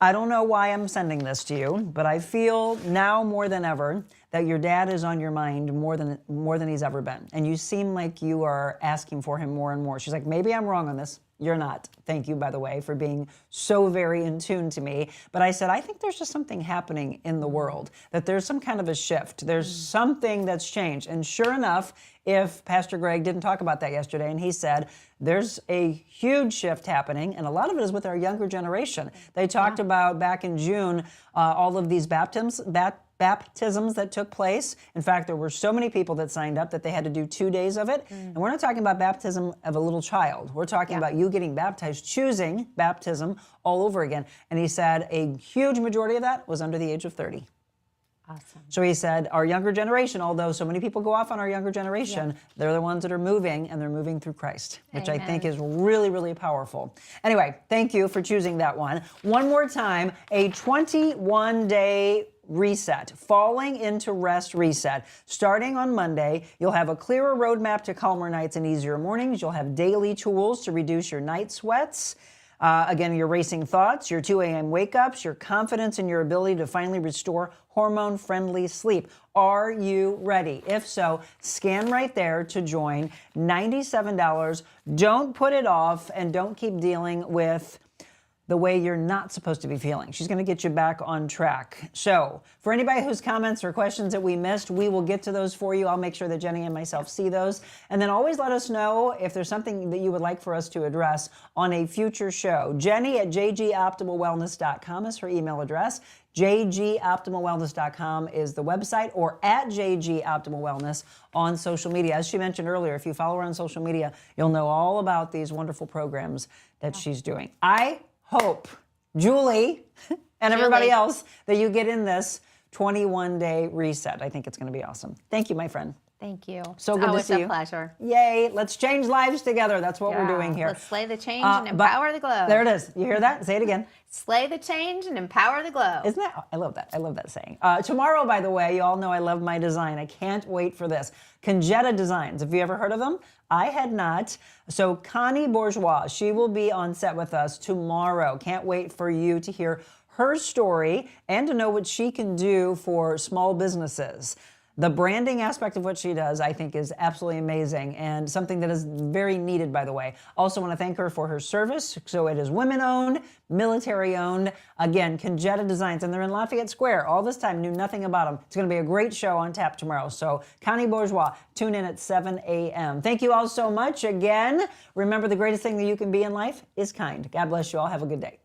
I don't know why I'm sending this to you, but I feel now more than ever that your dad is on your mind more than he's ever been. And you seem like you are asking for him more and more. She's like, maybe I'm wrong on this. You're not. Thank you, by the way, for being so very in tune to me. But I said, I think there's just something happening in the world, that there's some kind of a shift. There's something that's changed. And sure enough, if Pastor Greg didn't talk about that yesterday, and he said, there's a huge shift happening, and a lot of it is with our younger generation. They talked about back in June, all of these baptisms that took place. In fact, there were so many people that signed up that they had to do 2 days of it. And we're not talking about baptism of a little child. We're talking about you getting baptized, choosing baptism all over again. And he said a huge majority of that was under the age of 30. Awesome. So he said our younger generation, although so many people go off on our younger generation, they're the ones that are moving, and they're moving through Christ, which I think is really, really powerful. Anyway, thank you for choosing that one. One more time, a 21-day reset, falling into rest reset. Starting on Monday, you'll have a clearer roadmap to calmer nights and easier mornings. You'll have daily tools to reduce your night sweats. Again, your racing thoughts, your 2 a.m. wake-ups, your confidence in your ability to finally restore hormone-friendly sleep. Are you ready? If so, scan right there to join. $97. Don't put it off, and don't keep dealing with the way you're not supposed to be feeling. She's going to get you back on track. So for anybody whose comments or questions that we missed, we will get to those for you. I'll make sure that Jenny and myself see those. And then always let us know if there's something that you would like for us to address on a future show. Jenny at jgoptimalwellness.com is her email address. jgoptimalwellness.com is the website, or at jgoptimalwellness on social media. As she mentioned earlier, if you follow her on social media, you'll know all about these wonderful programs that she's doing. I hope, Julie and everybody else, that you get in this 21-day reset. I think it's going to be awesome. Thank you, my friend. Thank you. So good to see you. Always a pleasure. Yay. Let's change lives together. That's what we're doing here. Let's slay the change and empower the globe. There it is. You hear that? Say it again. Slay the change and empower the globe. Isn't that? I love that. I love that saying. Tomorrow, by the way, you all know I love my design. I can't wait for this. Conjetta Designs. Have you ever heard of them? I had not. So Connie Bourgeois, she will be on set with us tomorrow. Can't wait for you to hear her story and to know what she can do for small businesses. The branding aspect of what she does, I think, is absolutely amazing, and something that is very needed, by the way. Also want to thank her for her service. So it is women-owned, military-owned. Again, Conjetta Designs, and they're in Lafayette Square. All this time, knew nothing about them. It's going to be a great show on tap tomorrow. So Connie Bourgeois, tune in at 7 a.m. Thank you all so much. Again, remember, the greatest thing that you can be in life is kind. God bless you all. Have a good day.